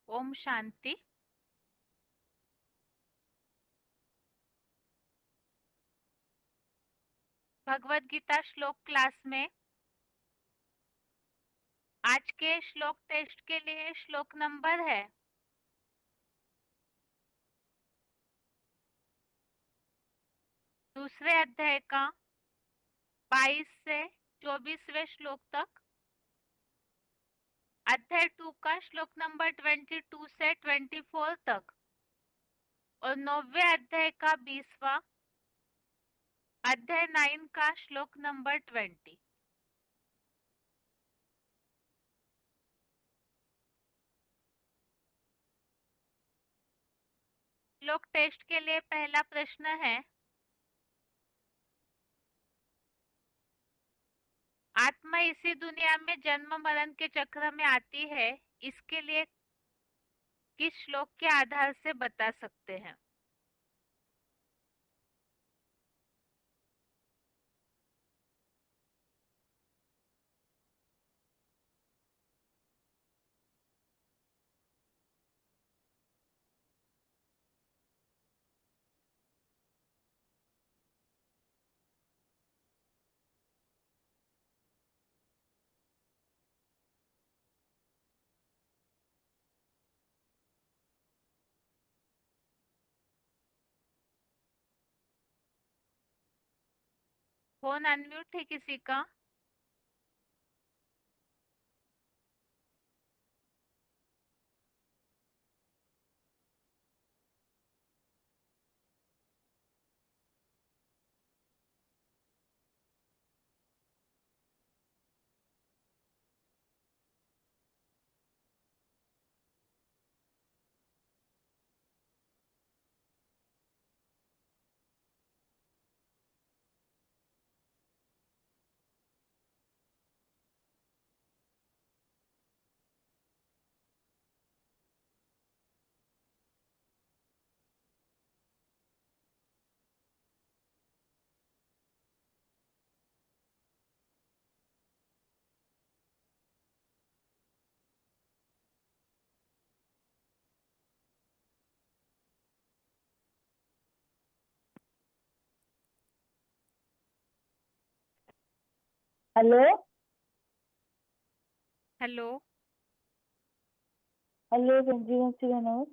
ओम शांति। भगवत गीता श्लोक क्लास में आज के श्लोक टेस्ट के लिए श्लोक नंबर है दूसरे अध्याय का 22 से 24वें श्लोक तक, अध्याय 2 का श्लोक नंबर 22 से 24 तक और 9वें अध्याय का 20वां, अध्याय 9 का श्लोक नंबर 20। श्लोक टेस्ट के लिए पहला प्रश्न है, आत्मा इसी दुनिया में जन्म मरण के चक्र में आती है, इसके लिए किस श्लोक के आधार से बता सकते हैं? फोन अनम्यूट है किसी का? Hello. Hello. Hello Sanjeevan Singh.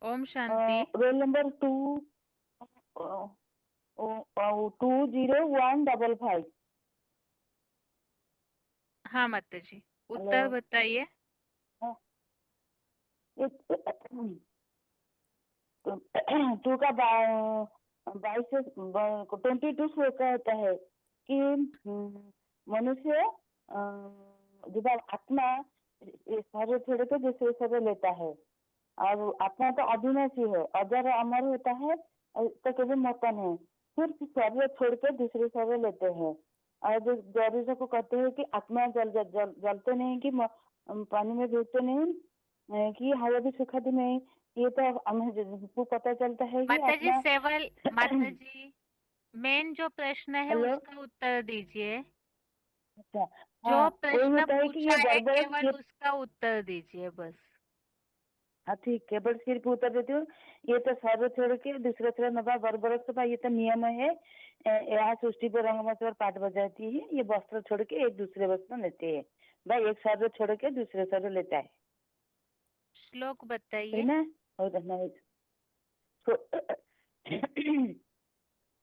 ओम शांति। Roll number 20155। हाँ माता जी, हेलो। उत्तर बताइए। हाँ, टू का 22 से 22 से कहता है कि मनुष्य जब आत्मा ये शरीर छोड़ के दूसरे शरीर लेता है, और आत्मा तो अविनाशी है, अजर अमर होता है, तो कभी मरता नहीं। फिर शरीर छोड़ के दूसरे शरीर लेते हैं। और जो जरूरी को कहते हैं कि आत्मा जलते नहीं, कि पानी में डूबते नहीं, कि हवा भी सुखद नहीं। ये तो हमें को पता चलता है कि माता जी आत्मा। सेवल, माता जी मेन जो प्रश्न है हेलो। उसका उत्तर दीजिए। अच्छा। जो हाँ, वही प्रश्न होता है कि पूछा ये है बर्बर केवल ये। उसका उत्तर दीजिए बस। हाँ ठीक है, बस सिर्फ उत्तर देती हूँ। ये तो सर्व छोड़ के दूसरे छोड़ नभा बर्बर भाई, ये तो नियम है। यहाँ सृष्टि पर रंगमंच पर पाठ बजाती है, ये वस्त्र छोड़ के एक दूसरे वस्त्र लेते हैं। भाई एक सर्व छोड़ के दूसरे सर्व लेता है। श्लोक है बताइए। ना? और धन्यवाद।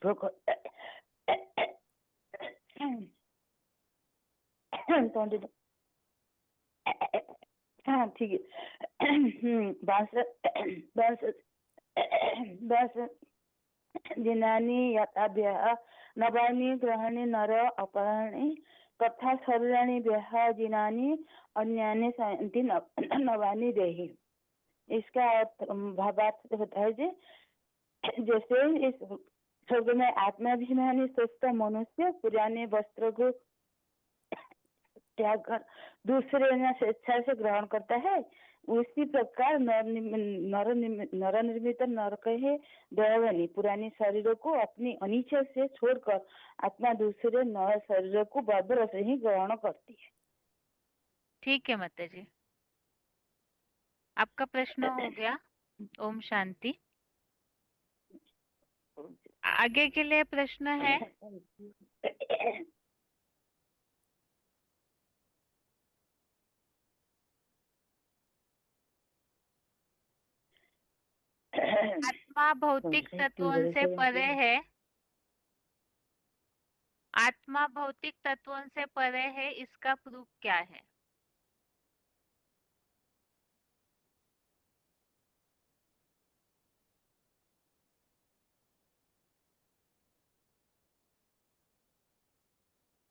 तो हाँ ठीक है। बस बस बस दिनानि यथाभ्यः नवानि ग्रहाणि नर अपराणि तथा शरीराणि व्यः दिनानि अन्यानि सन्ति नवानि देहि। इसका भावार्थ होता है जी, जैसे इस स्वर्ग में आत्माभिमानी स्वस्थ मनुष्य पुराने वस्त्र को त्याग कर दूसरे ने स्वेच्छा से ग्रहण करता है, उसी प्रकार नर निर्मित नरक है दैवनी पुरानी शरीरों को अपनी अनिच्छा से छोड़कर आत्मा दूसरे नए शरीर को बर्बर से ही ग्रहण करती है। ठीक है माता जी। आपका प्रश्न हो गया। ओम शांति। आगे के लिए प्रश्न है। आत्मा भौतिक तत्वों से परे है। आत्मा भौतिक तत्वों से परे है, इसका प्रूफ क्या है?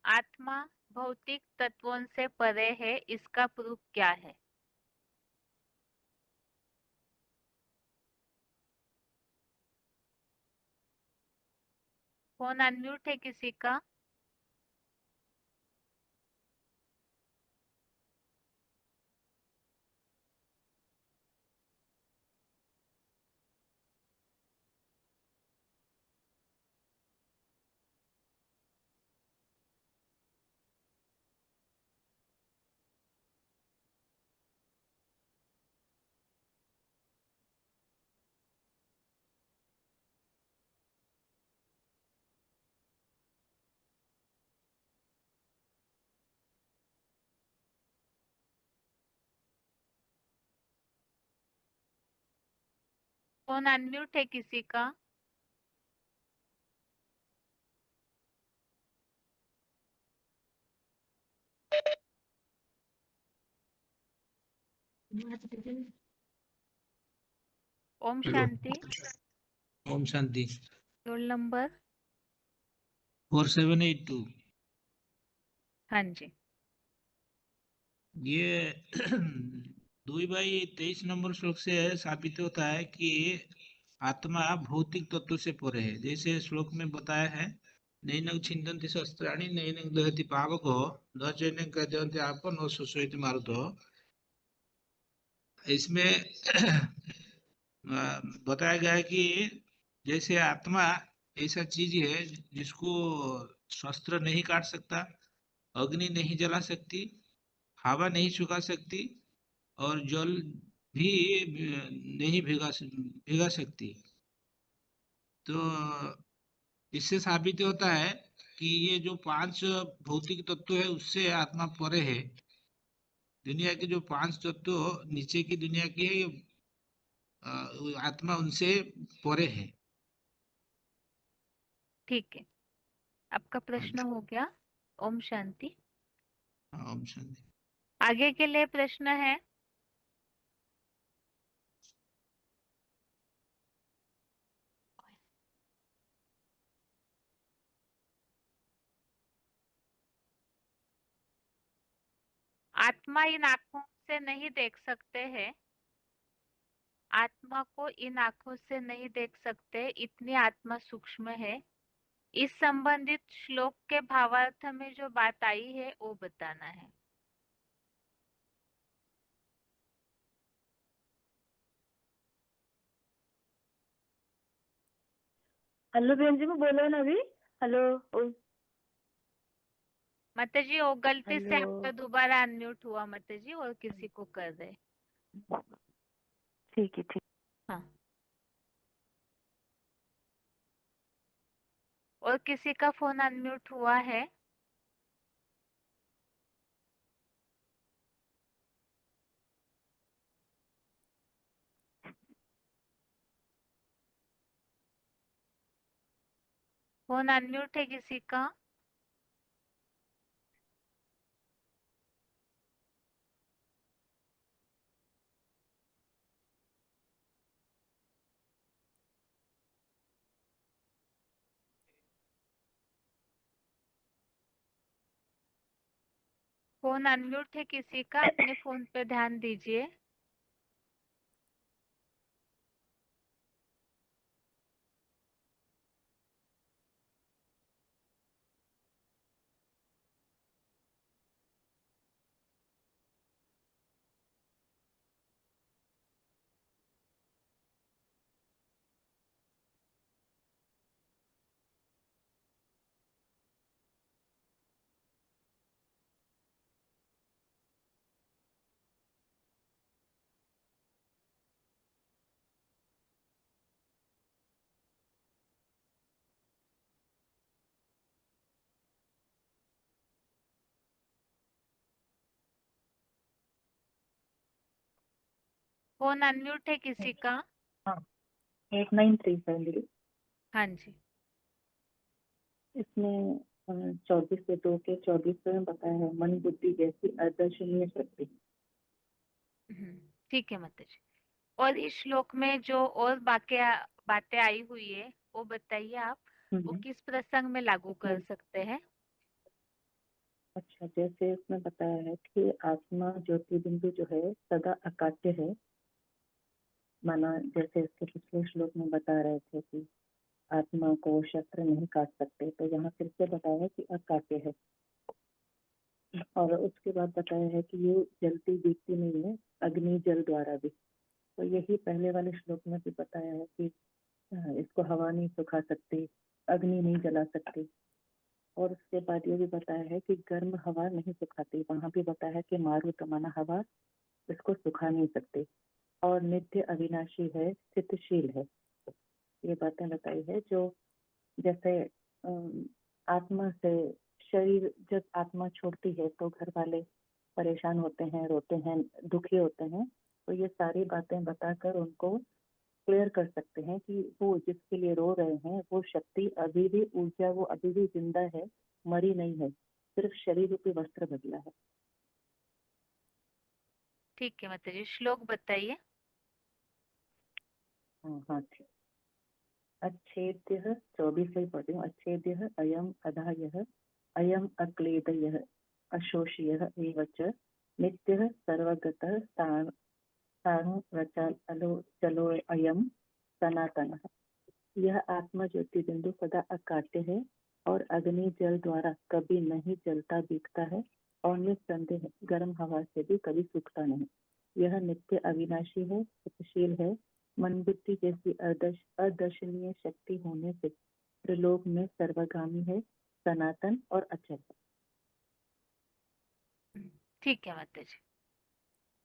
आत्मा भौतिक तत्वों से परे है, इसका प्रूफ क्या है? फोन अनम्यूट है किसी का? फोन अनम्यूट है किसी का? ओम हेलो। शांति। ओम शांति। Roll number? 4782। हाँ जी। ये दुई भाई 23 नंबर श्लोक से साबित होता है कि आत्मा भौतिक तत्व से परे है। जैसे श्लोक में बताया है, नैनं छिन्दन्ति शस्त्राणि नैनं दहति पावको न चैनं कदयन्ति आपो न शोषयति मारुतो। इसमें बताया गया है कि जैसे आत्मा ऐसा चीज है जिसको शस्त्र नहीं काट सकता, अग्नि नहीं जला सकती, हवा नहीं सुखा सकती, और जल भी नहीं भिगा सकती। तो इससे साबित होता है कि ये जो पांच भौतिक तत्व है उससे आत्मा परे है। दुनिया के जो पांच तत्व नीचे की दुनिया की है, आत्मा उनसे परे है। ठीक है, आपका प्रश्न हो गया। ओम शांति। हाँ, ओम शांति। आगे के लिए प्रश्न है। आत्मा इन आंखों से नहीं देख सकते हैं। आत्मा को इन आंखों से नहीं देख सकते, इतनी आत्मा सूक्ष्म है। इस संबंधित श्लोक के भावार्थ में जो बात आई है वो बताना है। हेलो बहन जी, मैं बोलो ना अभी। हेलो। माता जी, वो गलती से हेलो। आपका दोबारा अनम्यूट हुआ माता जी, और किसी को कर दे। ठीक है, ठीक। हाँ, और किसी का फोन अनम्यूट हुआ है? फोन अनम्यूट है किसी का? फोन अनम्यूट है किसी का? अपने फोन पे ध्यान दीजिए। फोन अनम्यूट है किसी का? हाँ 8937 दीदी। हाँ जी। इसमें 24 से 2 के 24 में बताया है मन बुद्धि जैसी अदर्शनीय शक्ति। ठीक है माता जी। और इस श्लोक में जो और बातें आई हुई है वो बताइए आप, वो किस प्रसंग में लागू कर सकते हैं? अच्छा, जैसे इसमें बताया है कि आत्मा ज्योति बिंदु जो है सदा अकाट्य है। माना जैसे इसके पिछले श्लोक में बता रहे थे कि आत्मा को शस्त्र नहीं काट सकते, तो यहाँ फिर से बताया है कि अकाट्य है। और उसके बाद बताया है कि ये जलती दिखती नहीं है, अग्नि जल द्वारा भी। तो यही पहले वाले श्लोक में भी बताया है कि इसको हवा नहीं सुखा सकती, अग्नि नहीं जला सकती। और उसके बाद ये भी बताया है कि गर्म हवा नहीं सुखाती, वहां भी बताया है कि मारुत माना हवा इसको सुखा नहीं सकती। और नित्य अविनाशी है, स्थितिशील है। ये बातें बताई है। जो जैसे आत्मा से शरीर, जब आत्मा छोड़ती है तो घर वाले परेशान होते हैं, रोते हैं, दुखी होते हैं। तो ये सारी बातें बताकर उनको क्लियर कर सकते हैं कि वो जिसके लिए रो रहे हैं वो शक्ति अभी भी, ऊर्जा वो अभी भी जिंदा है, मरी नहीं है, सिर्फ शरीर रूपी वस्त्र बदला है। ठीक है माता जी, श्लोक बताइए। हाँ ठीक। अच्छेद्य 24 से पढ़ती हूँ। अच्छेद्य अयम अधायः अयम अक्लेदयः अशोष्यः एव च नित्यः सर्वगतः साणु चलो अयम सनातनः। यह आत्मा ज्योति बिंदु सदा अकाट्य है और अग्नि जल द्वारा कभी नहीं जलता दिखता है, और निस्संदेह गर्म हवा से भी कभी सूखता नहीं। यह नित्य अविनाशी है, स्थितिशील है, मन बुद्धि जैसी अदर्शनीय शक्ति होने से त्रिलोक में सर्वगामी है, सनातन और अचल है। ठीक है माता जी,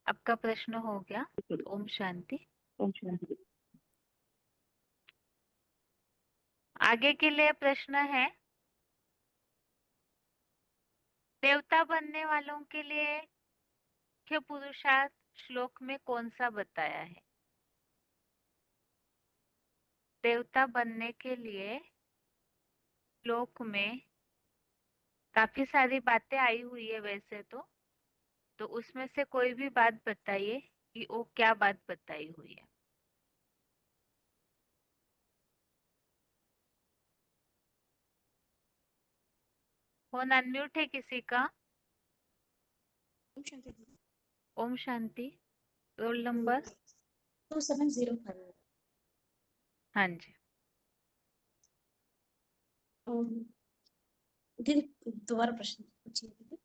आपका प्रश्न हो गया। ओम शांति। ओम शांति। आगे के लिए प्रश्न है, देवता बनने वालों के लिए मुख्य पुरुषार्थ श्लोक में कौन सा बताया है? देवता बनने के लिए श्लोक में काफी सारी बातें आई हुई है वैसे तो उसमें से कोई भी बात बताइए कि वो क्या बात बताई हुई है। फोन अनम्यूट है किसी का? ओम शांति। Roll number? 2705। हाँ जी। दीदी दोबारा प्रश्न पूछिए दीदी।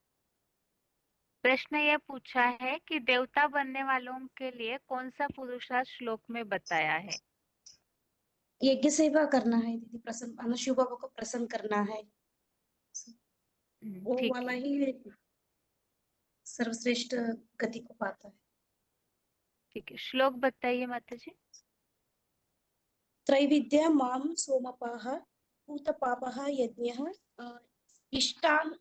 प्रश्न ये पूछा है कि देवता बनने वालों के लिए कौन सा पुरुषार्थ श्लोक में बताया है? यज्ञ सेवा करना है दीदी, प्रसन्न शिव बाबा को प्रसन्न करना है, वो ठीक वाला है। ही सर्वश्रेष्ठ गति को पाता है। ठीक है, श्लोक बताइए माता जी। त्रैविद्या माम सोमपाः पूतपापः यज्ञः इष्टान्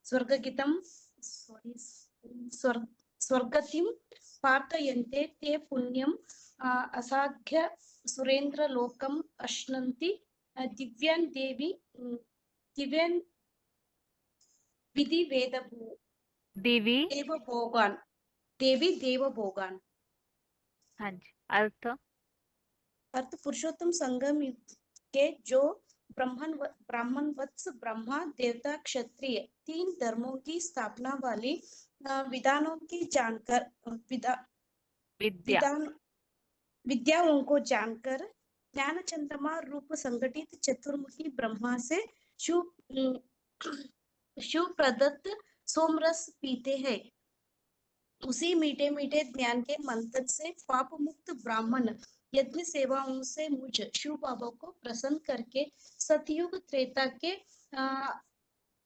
स्वर्गगितं सॉरी स्वर्गतिं प्रार्थयन्ते ते पुण्यम् असाध्य सुरेन्द्रलोकम् अश्नन्ति दिव्यान् दिव्यान् विधि देवी। देवभोगान् देवी देवभोगान्। हाँ जी, अर्थ? अर्थ पुरुषोत्तम संगम युग के जो ब्राह्मण वत्स ब्रह्मा देवता क्षत्रिय तीन धर्मों की स्थापना वाली विधानों की जानकर विद्या। विद्याओं को जानकर ज्ञान चंद्रमा रूप संगठित चतुर्मुखी ब्रह्मा से शिव प्रदत्त सोमरस पीते हैं। उसी मीठे मीठे ज्ञान के मंत्र से पाप मुक्त ब्राह्मण यज्ञ सेवाओं से मुझ शिव बाबा को प्रसन्न करके सतयुग त्रेता के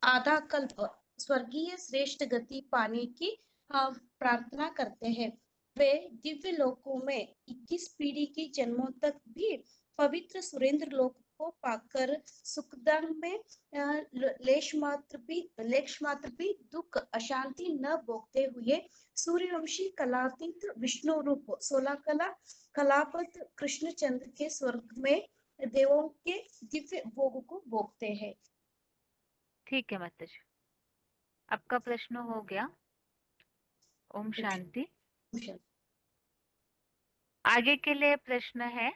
आधा कल्प स्वर्गीय श्रेष्ठ गति पाने की प्रार्थना करते हैं। वे दिव्य लोकों में 21 पीढ़ी की जन्मों तक भी पवित्र सुरेंद्र लोक को पाकर सुखदान में लेश मात्र भी दुख अशांति न भोगते हुए सूर्यवंशी कलातीत विष्णु रूप 16 कलापत कृष्णचंद्र के स्वर्ग में देवों के दिव्य भोग को भोगते हैं। ठीक है माता जी, आपका प्रश्न हो गया। ओम शांति। आगे के लिए प्रश्न है,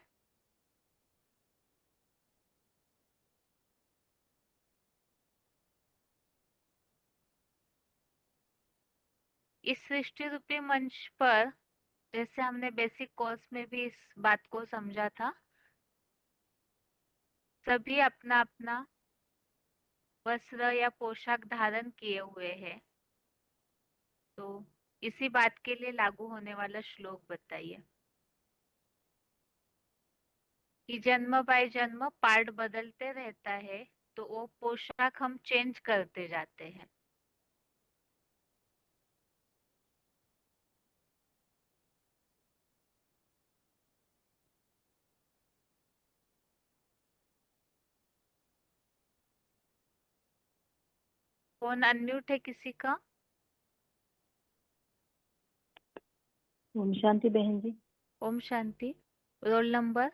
इस सृष्टि रूपी मंच पर, जैसे हमने बेसिक कोर्स में भी इस बात को समझा था, सभी अपना अपना वस्त्र या पोशाक धारण किए हुए हैं। तो इसी बात के लिए लागू होने वाला श्लोक बताइए कि जन्म बाय जन्म पार्ट बदलते रहता है, तो वो पोशाक हम चेंज करते जाते हैं। फोन अनम्यूट है किसी का? ओम शांति बहन जी। ओम शांति। Roll number?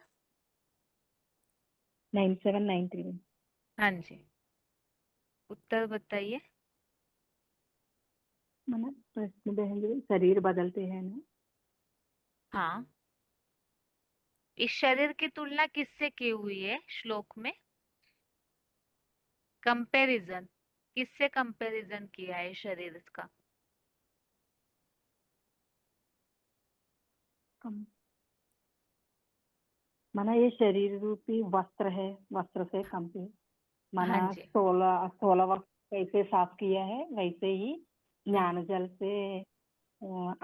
9793। हाँ जी, उत्तर बताइए। मना प्रश्न बहन जी, शरीर बदलते हैं ना? हाँ, इस शरीर की तुलना किससे की हुई है श्लोक में? कंपैरिजन, किससे कंपैरिजन किया है शरीर का? माना ये शरीर रूपी वस्त्र है, वस्त्र से कंपेयर। माना हाँ जी, 16 वस्त्र कैसे साफ किया है, वैसे ही ज्ञान जल से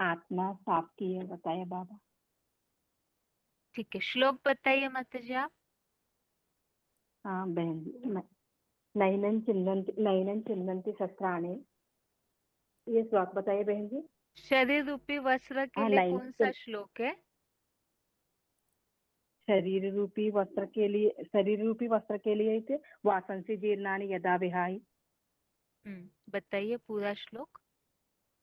आत्मा साफ की है, बताया बाबा। ठीक है, श्लोक बताइए माता जी आप। हाँ बहन जी, नैनं चिन्वन्ति शस्त्राणि, ये श्लोक बताइए बहन जी। शरीर रूपी वस्त्र के हाँ, लिए कौन सा श्लोक है? शरीर रूपी वस्त्र के लिए थे वासंसी जीर्णानि यदा विहाय। बताइए पूरा श्लोक।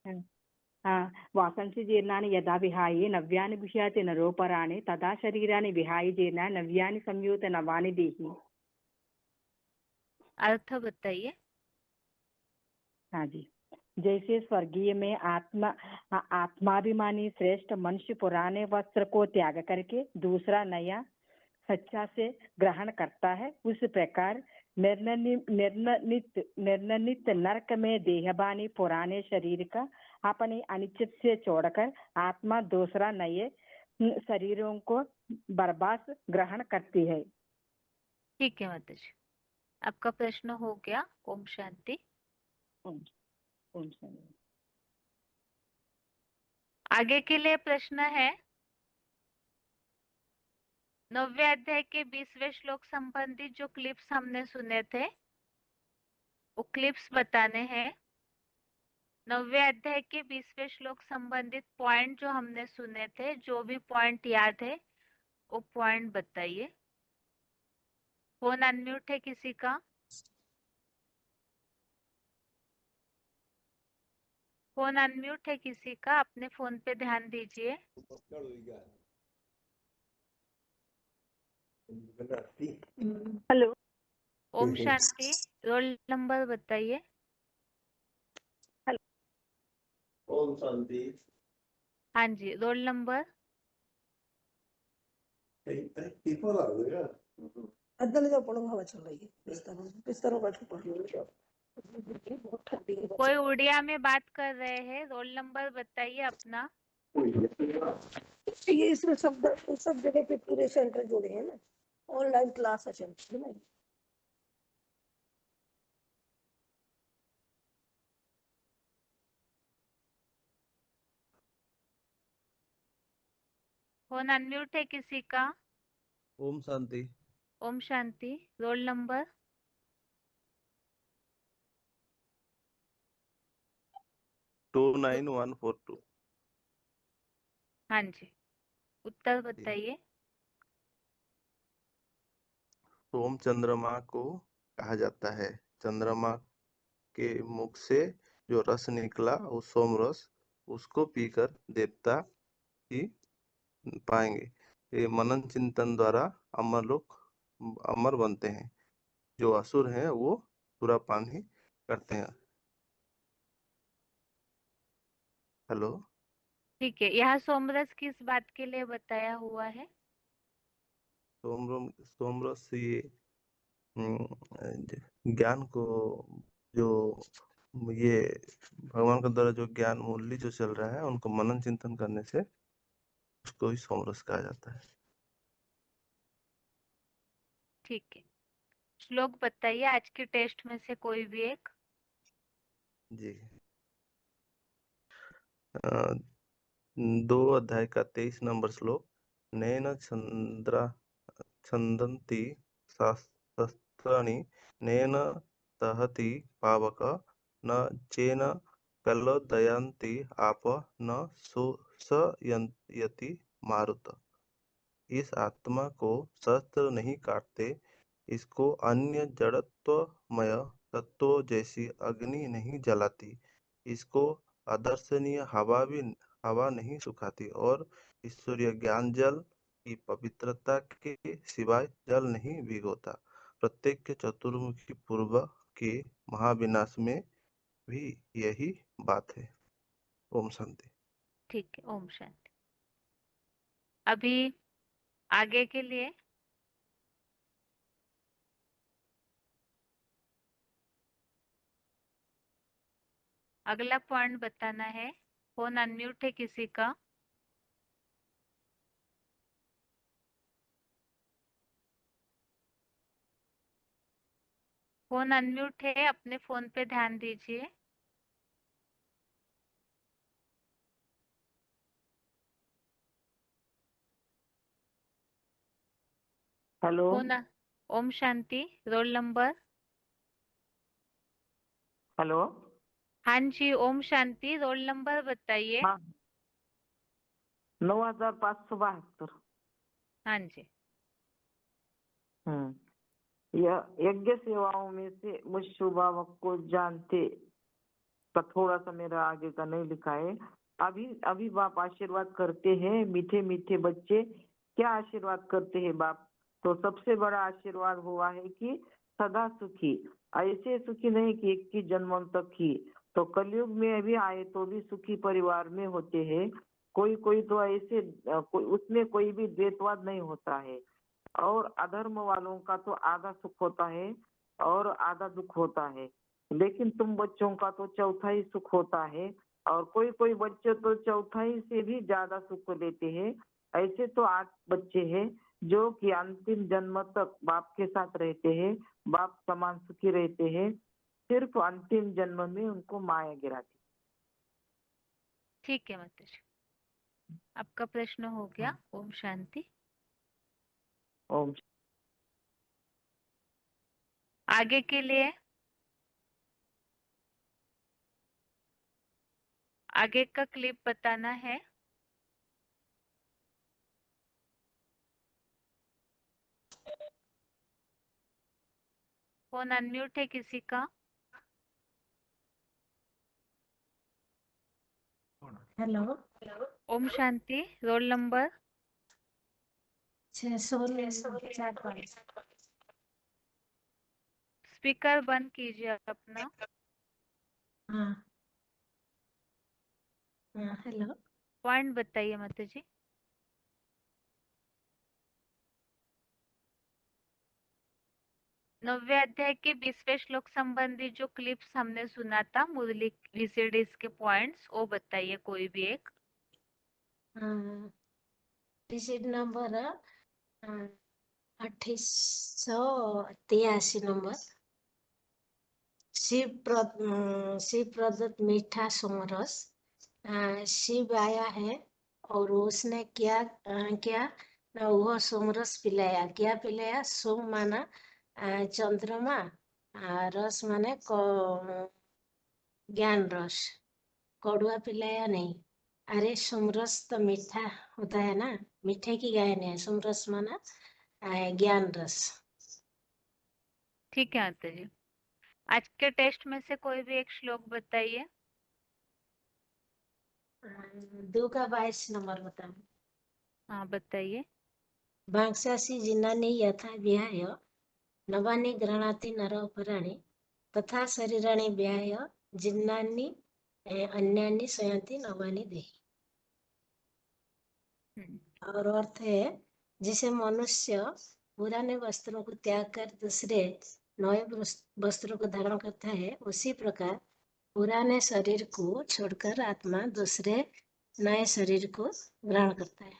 हाँ, वासंसी जीर्णानि यदा विहाय नव्यानि विषयाति नरोपराणि तदा शरीरानि विहाय जीर्णानि नव्यानि संयुत नवानि देहि। अर्थ बताइए। हाँ जी, जैसे स्वर्गीय में आत्माभिमानी श्रेष्ठ मनुष्य पुराने वस्त्र को त्याग करके दूसरा नया सच्चा से ग्रहण करता है, उस प्रकार निर्णनित नरक में देहबानी पुराने शरीर का अपने अनिश्चित से छोड़कर आत्मा दूसरा नए शरीरों को बर्बाद ग्रहण करती है। ठीक है माता जी, आपका प्रश्न हो गया। ओम शांति। आगे के लिए प्रश्न है, 9वें अध्याय के 20वें श्लोक संबंधी जो क्लिप्स हमने सुने थे, वो क्लिप्स बताने हैं। 9वें अध्याय के 20वें श्लोक संबंधित पॉइंट जो हमने सुने थे, जो भी पॉइंट याद है वो पॉइंट बताइए। फोन अनम्यूट है किसी का? फोन अनम्यूट है किसी का? अपने फोन पे ध्यान दीजिए। हेलो। ओम शांति। रोल नंबर बताइए। ओम शांति। हाँ जी, रोल नंबर? बहुत ठंडी है। कोई उड़िया में बात कर रहे हैं, रोल नंबर बताइए अपना। ये इसमें सब जगह पे पूरे सेंटर जुड़े हैं ना, ऑनलाइन क्लास है चलती है ना। फोन अनम्यूट है किसी का? ओम शांति। ओम शांति। Roll number? 29142। हाँ जी, उत्तर बताइए। सोम चंद्रमा को कहा जाता है। चंद्रमा के मुख से जो रस निकला वो सोम रस, उसको पीकर देवता ही पाएंगे। ये मनन चिंतन द्वारा अमर लोग अमर बनते हैं। जो असुर हैं वो सुरापान ही करते हैं। हेलो। ठीक है, यहाँ सोमरस किस बात के लिए बताया हुआ है? सोमरस ये ज्ञान को, जो ये भगवान के द्वारा जो ज्ञान मूल्य जो चल रहा है उनको मनन चिंतन करने से उसको ही सोमरस कहा जाता है। ठीक है, श्लोक बताइए आज के टेस्ट में से कोई भी एक। जी। 2 अध्याय का 23 नंबर श्लोक। नैन छन्दन्ति शस्त्राणि नैन दहति पावक न चेन कलदयन्ति आप न शोषयति मारुत। इस आत्मा को शस्त्र नहीं काटते, इसको अन्य जड़त्वमय तत्वों जैसी अग्नि नहीं जलाती, इसको अदर्शनीय हवा नहीं सुखाती और ईश्वरीय ज्ञान जल की पवित्रता के सिवाय जल नहीं भिगोता। प्रत्येक के चतुर्मुखी पूर्व के महाविनाश में भी यही बात है। ओम शांति। ठीक है, ओम शांति। अभी आगे के लिए अगला पॉइंट बताना है। फोन अनम्यूट है किसी का? फोन अनम्यूट है, अपने फोन पे ध्यान दीजिए। हेलो। फोन ओम शांति, रोल नंबर? हेलो। हाँ जी, ओम शांति, रोल नंबर बताइए। हाँ, 9572। हाँ जी। यह यज्ञ सेवाओं में से मुझ शुभावक को जानते का थोड़ा सा मेरा आगे का नहीं लिखा है। अभी अभी बाप आशीर्वाद करते हैं, मीठे मीठे बच्चे क्या आशीर्वाद करते हैं बाप? तो सबसे बड़ा आशीर्वाद हुआ है कि सदा सुखी, ऐसे सुखी नहीं कि 21 जन्मों तक ही। तो कलयुग में भी आए तो भी सुखी परिवार में होते हैं। कोई कोई तो ऐसे उसमें कोई भी द्वैतवाद नहीं होता है। और अधर्म वालों का तो आधा सुख होता है और आधा दुख होता है, लेकिन तुम बच्चों का तो चौथाई सुख होता है। और कोई कोई बच्चे तो चौथाई से भी ज्यादा सुख लेते हैं। ऐसे तो 8 बच्चे हैं जो कि अंतिम जन्म तक बाप के साथ रहते हैं, बाप समान सुखी रहते हैं, सिर्फ अंतिम जन्म में उनको माया गिराती। ठीक है माताजी, आपका प्रश्न हो गया। ओम शांति। ओम। आगे के लिए आगे का क्लिप बताना है। फोन अनम्यूट है किसी का? हेलो। ओम शांति, रोल नंबर? 645। स्पीकर बंद कीजिए अपना। हाँ हाँ। हेलो। पॉइंट बताइए माताजी। 9वें अध्याय के 20वें श्लोक संबंधी जो क्लिप्स हमने सुना था, मुरली VCDs के पॉइंट्स, वो बताइए कोई भी एक। Receipt number 2883 number. शिव प्रदत्त मीठा सोमरस। शिव आया है और उसने क्या क्या वह सोमरस पिलाया। क्या पिलाया? सोम माना चंद्रमा, रस माने ज्ञान रस। कड़ुआ पिलाया नहीं। अरे सोमरस तो मीठा होता है ना, मीठे की गायन है। सोमरस माना ज्ञान रस। ठीक है माता जी। आज के टेस्ट में से कोई भी एक श्लोक बताइए। 2 का 22 नंबर बताओ। हाँ बताइए। भांगसासी जिन्नानि यथा विहाय नवानि गृह्णाति नरोपराणि तथा शरीराणि विहाय जिन्नानि अन्यानि स्वयंति नवानि देहि। और अर्थ है, जिसे मनुष्य पुराने वस्त्रों को त्याग कर दूसरे नए वस्त्रों को धारण करता है, उसी प्रकार पुराने शरीर को छोड़कर आत्मा दूसरे नए शरीर को ग्रहण करता है।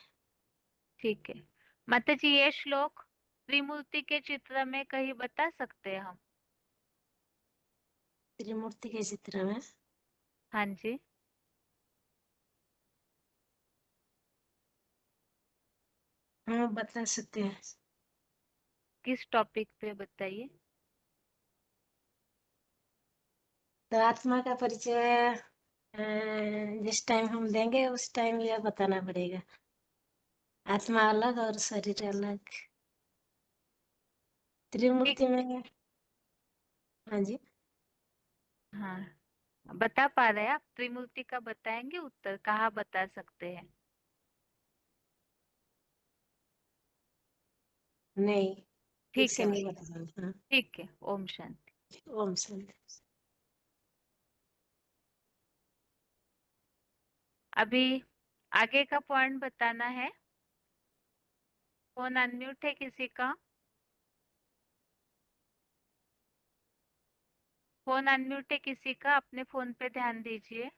ठीक है माता जी, ये श्लोक त्रिमूर्ति के चित्र में कहीं बता सकते हैं हम? त्रिमूर्ति के चित्र में हाँ जी। हम बता सकते हैं। किस टॉपिक पे बताइए। तो आत्मा का परिचय जिस टाइम हम देंगे उस टाइम यह बताना पड़ेगा। आत्मा अलग और शरीर अलग। ठीक। त्रिमूर्ति में हाँ जी, हाँ बता पा रहे हैं आप? त्रिमूर्ति का बताएंगे उत्तर, कहाँ बता सकते हैं? नहीं ठीक ठीक से है नहीं माता जी। बता सकते। हाँ, ठीक है, ओम शांति। ओम शांति। अभी आगे का पॉइंट बताना है। फोन अनम्यूट है किसी का? फोन अनम्यूट है किसी का? अपने फोन पे ध्यान दीजिए।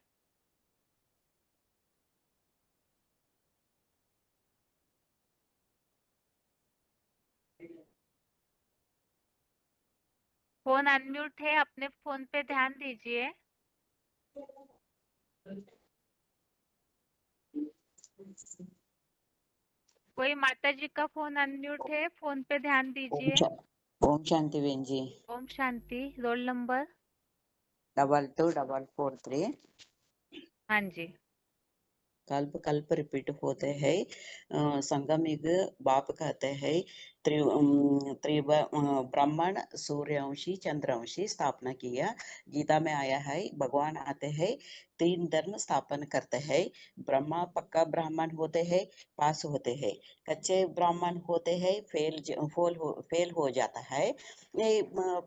फोन अनम्यूट है, अपने फोन पे ध्यान दीजिए। कोई माता जी का फोन अनम्यूट है, फोन पे ध्यान ओम दीजिए। शा- ओम शांति बहन जी। ओम शांति। Roll number? 222443 हाँ जी। कल्प कल्प रिपीट होते हैं। संगम युग बाप कहते हैं ब्राह्मण सूर्यवंशी चंद्रवंशी स्थापना किया। गीता में आया है, भगवान आते हैं 3 धर्म स्थापन करते हैं। ब्रह्मा पक्का ब्राह्मण होते हैं, पास होते हैं। कच्चे ब्राह्मण होते हैं, फेल हो जाता है। ये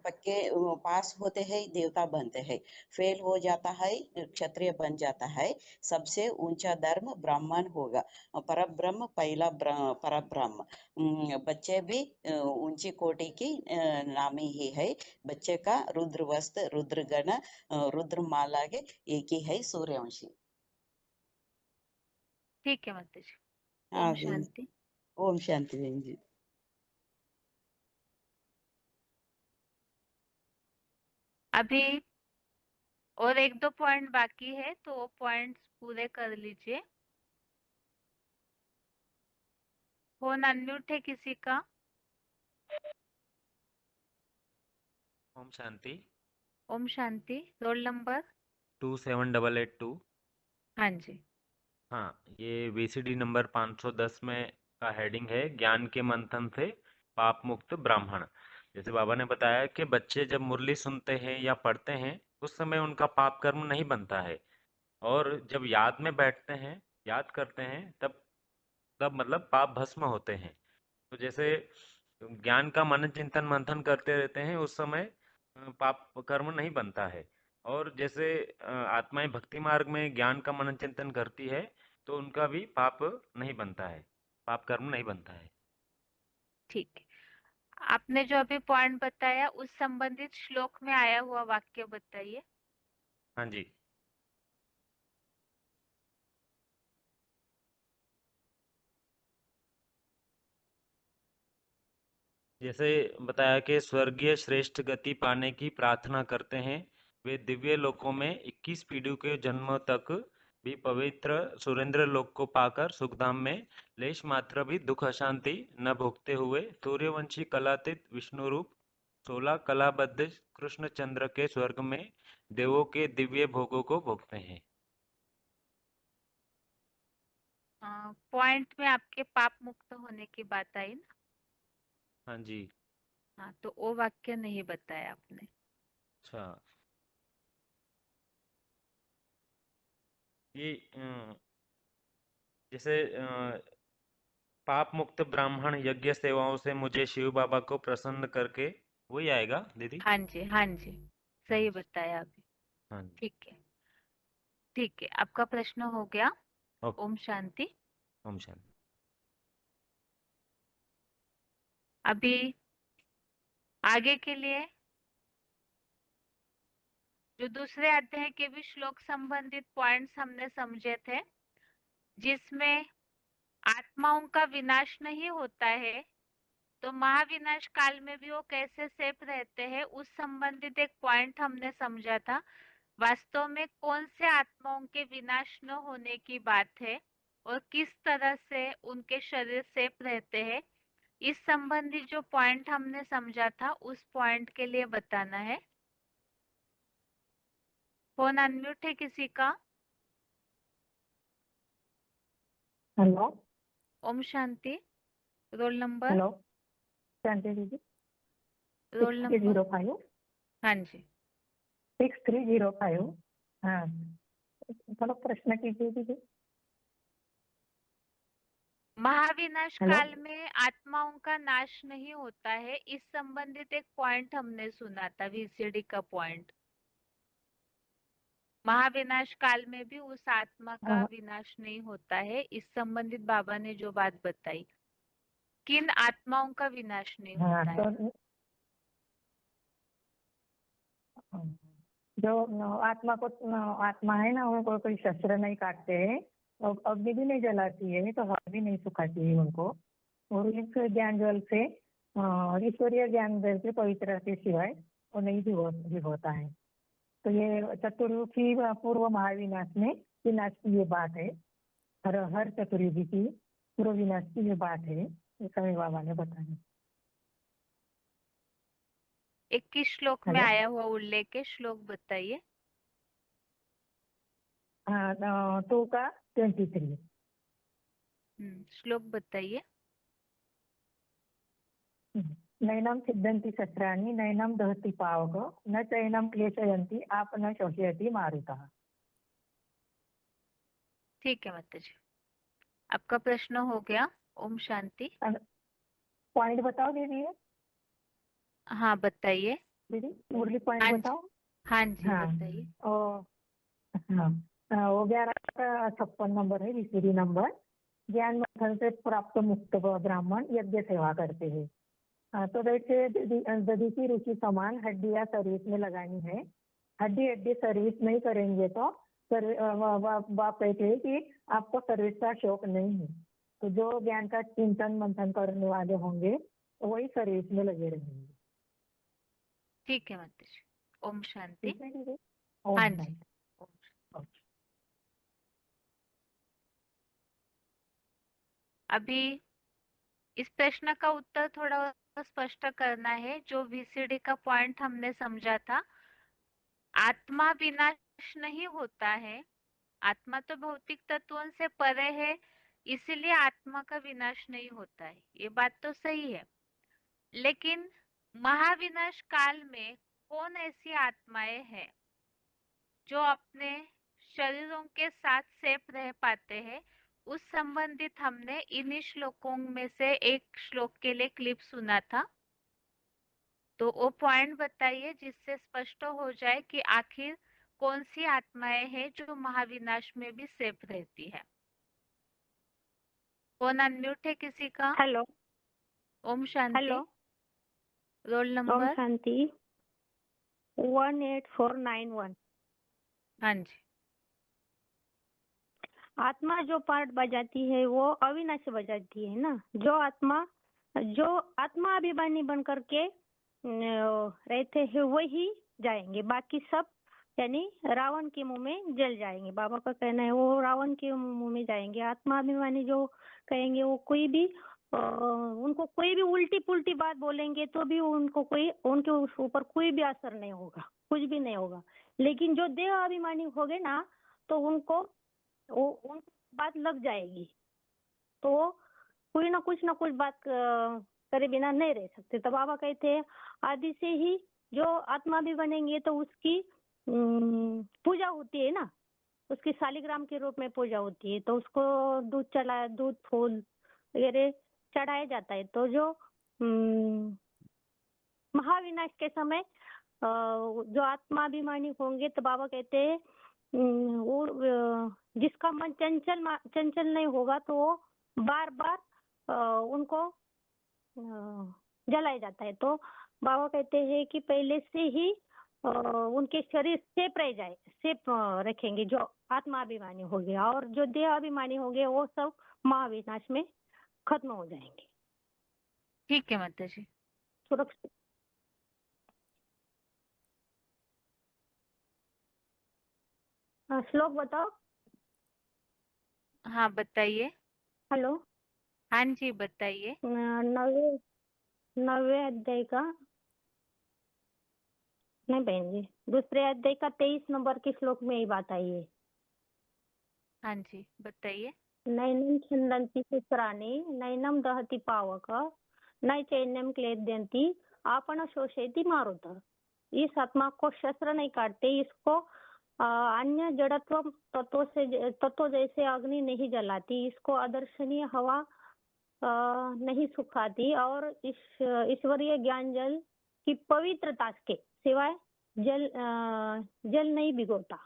पक्के पास होते हैं, देवता बनते हैं। फेल हो जाता है, क्षत्रिय बन जाता है। सबसे ऊंचा धर्म ब्राह्मण होगा। परब्रह्म पहला परब्रह्म। बच्चे भी ऊंची कोटि की नामी ही है। बच्चे का रुद्र वस्त्र रुद्रगण रुद्रमाला के एक ही है, सूर्यवंशी। ठीक है माता जी। हाँ ओम बहन। शांति। ओम शांति बहन जी। अभी और 1-2 पॉइंट बाकी है, तो वो पॉइंट्स पूरे कर लीजिए। फोन अनम्यूट है किसी का? ओम शांति। ओम शांति। Roll number? 27882। हाँ जी। हाँ, ये VCD नंबर 510 में का हेडिंग है, ज्ञान के मंथन से पाप मुक्त ब्राह्मण। जैसे बाबा ने बताया कि बच्चे जब मुरली सुनते हैं या पढ़ते हैं, उस समय उनका पाप कर्म नहीं बनता है, और जब याद में बैठते हैं, याद करते हैं, तब तब मतलब पाप भस्म होते हैं। तो जैसे ज्ञान का मनन चिंतन मंथन करते रहते हैं, उस समय पाप कर्म नहीं बनता है। और जैसे आत्माएं भक्ति मार्ग में ज्ञान का मनन चिंतन करती है, तो उनका भी पाप नहीं बनता है, पाप कर्म नहीं बनता है। ठीक है। आपने जो अभी पॉइंट बताया, उस संबंधित श्लोक में आया हुआ वाक्य बताइए। हाँ जी। जैसे बताया कि स्वर्गीय श्रेष्ठ गति पाने की प्रार्थना करते हैं, वे दिव्य लोकों में 21 पीढ़ियों के जन्म तक भी पवित्र सुरेंद्र लोक को पाकर सुखधाम में लेश मात्र भी दुख अशांति न भोगते हुए सूर्यवंशी कलातीत विष्णु रूप 16 कलाबद्ध कृष्ण चंद्र के स्वर्ग में देवों के दिव्य भोगों को भोगते हैं। पॉइंट में आपके पाप मुक्त होने की बात आई ना? हाँ जी। हाँ, तो वो वाक्य नहीं बताया आपने। अच्छा, ये जैसे पाप मुक्त ब्राह्मण यज्ञ सेवाओं से मुझे शिव बाबा को प्रसन्न करके, वही आएगा दीदी? हाँ जी, हाँ जी, सही बताया अभी। हाँ जी। ठीक है, ठीक है, आपका प्रश्न हो गया। ओके। ओम शांति। ओम शांति। अभी आगे के लिए जो दूसरे अध्याय के भी श्लोक संबंधित पॉइंट्स हमने समझे थे, जिसमें आत्माओं का विनाश नहीं होता है, तो महाविनाश काल में भी वो कैसे सेफ रहते हैं, उस संबंधित एक पॉइंट हमने समझा था। वास्तव में कौन से आत्माओं के विनाश न होने की बात है और किस तरह से उनके शरीर सेफ रहते हैं, इस संबंधी जो पॉइंट हमने समझा था, उस पॉइंट के लिए बताना है। फोन अनम्यूट है किसी का? हेलो। ओम शांति। Roll number? हेलो शांति दीदी। Roll number? 6305। हाँ जी। 6305। हाँ, थोड़ा प्रश्न कीजिए दीदी। महाविनाश हेलो। काल में आत्माओं का नाश नहीं होता है, इस संबंधित एक पॉइंट हमने सुना था, वीसीडी का पॉइंट। महाविनाश काल में भी उस आत्मा का हाँ, विनाश नहीं होता है, इस संबंधित बाबा ने जो बात बताई। किन आत्माओं का विनाश नहीं हाँ, होता है? तो जो आत्मा है ना, उनको कोई शस्त्र नहीं काटते हैं और अग्नि भी नहीं जलाती है, तो हवा भी नहीं सुखाती है उनको। और इस ज्ञान जल से ईश्वरीय ज्ञान जल से पवित्र के सिवाय वो नहीं भी होता है। तो ये चतुर्युगी पूर्व महाविनाश में विनाश की ये बात है। हर चतुर्युगी की पूर्व विनाश की ये बात है, ये स्वामी बाबा ने बताया। 21 श्लोक में हेलो। आया हुआ उल्लेख है, श्लोक बताइए। हाँ, 2 का 23। श्लोक बताइए। नैनम सिद्धंति शस्त्राणि नैनम दहति पावक न चैनम क्लेशयन्ति आप न शोषयति मारुतः। ठीक है माता जी, आपका प्रश्न हो गया। ओम शांति। पॉइंट बताओ दीदी। हाँ बताइए। दीदी मुरली पॉइंट हाँ जी, बताओ। हाँ जी हाँ, बताइए। हाँ, वो 11 का 56 नंबर है, वीसीडी नंबर। ज्ञान मंथन से प्राप्त मुक्त ब्राह्मण यज्ञ सेवा करते हैं। तो वैसे दधीची रुचि समान हड्डियां सर्विस में लगानी है। हड्डी सर्विस नहीं करेंगे तो बाप कहते हैं कि आपको सर्विस का शौक नहीं है। तो जो ज्ञान का चिंतन मंथन करने वाले होंगे वही सर्विस में लगे रहेंगे। ठीक है माता जी। ओम शांति। ठीक है दीदी। हाँ ओम जी। शांति। ओम शांति। अभी इस प्रश्न का उत्तर थोड़ा स्पष्ट करना है। जो वीसीडी का पॉइंट हमने समझा था, आत्मा विनाश नहीं होता है, आत्मा तो भौतिक तत्वों से परे है, इसीलिए आत्मा का विनाश नहीं होता है, ये बात तो सही है। लेकिन महाविनाश काल में कौन ऐसी आत्माएं हैं जो अपने शरीरों के साथ सेफ रह पाते हैं, उस संबंधित हमने इन्हीं श्लोकों में से एक श्लोक के लिए क्लिप सुना था। तो वो पॉइंट बताइए जिससे स्पष्ट हो जाए कि आखिर कौन सी आत्माएं हैं जो महाविनाश में भी सेफ रहती है। फोन अनम्यूट है किसी का? हेलो। ओम शांति। हेलो। रोल ओम नंबर? शांति। 18491। हाँ जी। आत्मा जो पार्ट बजाती है वो अविनाशी बजाती है ना। जो आत्मा अभिमानी बन करके रहते हैं वही जाएंगे, बाकी सब यानी रावण के मुंह में जल जाएंगे। बाबा का कहना है वो रावण के मुंह में जाएंगे। आत्मा अभिमानी जो कहेंगे वो उनको कोई भी उल्टी पुल्टी बात बोलेंगे तो भी उनके ऊपर कोई भी असर नहीं होगा, कुछ भी नहीं होगा। लेकिन जो देह अभिमानी होंगे ना तो उनको बात लग जाएगी, तो कोई ना कुछ बात करे बिना नहीं रह सकते। तो बाबा कहते हैं आदि से ही जो आत्मा भी बनेंगे तो उसकी पूजा होती है ना, उसकी शालिग्राम के रूप में पूजा होती है, तो उसको दूध फूल वगैरह चढ़ाया जाता है। तो जो महाविनाश के समय जो आत्माभिमानी होंगे तो बाबा कहते हैं वो जिसका मन चंचल नहीं होगा तो वो बार बार उनको जलाया जाता है। तो बाबा कहते हैं कि पहले से ही उनके शरीर सेफ रखेंगे जो आत्माभिमानी हो गया, और जो देह अभिमानी हो गए वो सब महाविनाश में खत्म हो जाएंगे। ठीक है माता जी। सुरक्षित। श्लोक बताओ। हाँ बताइए। हेलो। हाँ जी बताइए। 9वें अध्याय का, नहीं बहन जी, दूसरे अध्याय का 23 नंबर के श्लोक में ही बात आई है। हाँ जी बताइए। नैनं छिन्दन्ति शस्त्राणि नैनं दहति पावक न चैन्यं क्लेदयन्ति आपन शोषयति मारुतः। इस आत्मा को शस्त्र नहीं काटते, इसको अन्य जड़त्व तत्व जैसे अग्नि नहीं जलाती, इसको अदर्शनीय हवा नहीं सुखाती, और इस ईश्वरीय ज्ञान जल की पवित्रता के सिवाय जल नहीं भिगोता।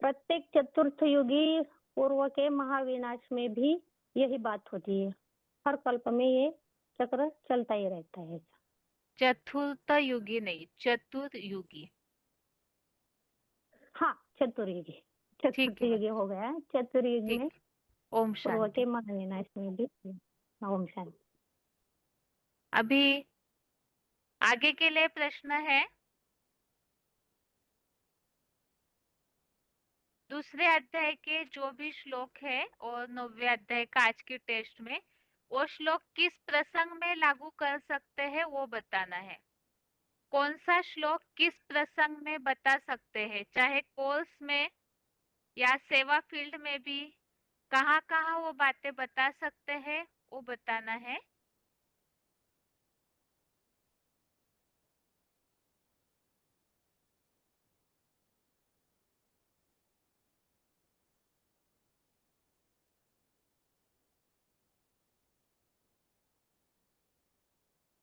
प्रत्येक चतुर्थ युगी पूर्व के महाविनाश में भी यही बात होती है। हर कल्प में ये चक्र चलता ही रहता है। चतुर्थ युगी नहीं, चतुर्युगी। हाँ चतुर्युगी, ठीक चतुर्थ है युगी हो गया। चतुर्युग ठीक में है। ओम पूर्व शांति। के महाविनाश में भी। ओम शांति। अभी आगे के लिए प्रश्न है, दूसरे अध्याय के जो भी श्लोक है और 9वें अध्याय का आज के टेस्ट में वो श्लोक किस प्रसंग में लागू कर सकते हैं वो बताना है। कौन सा श्लोक किस प्रसंग में बता सकते हैं, चाहे कोर्स में या सेवा फील्ड में भी, कहाँ कहाँ वो बातें बता सकते हैं वो बताना है।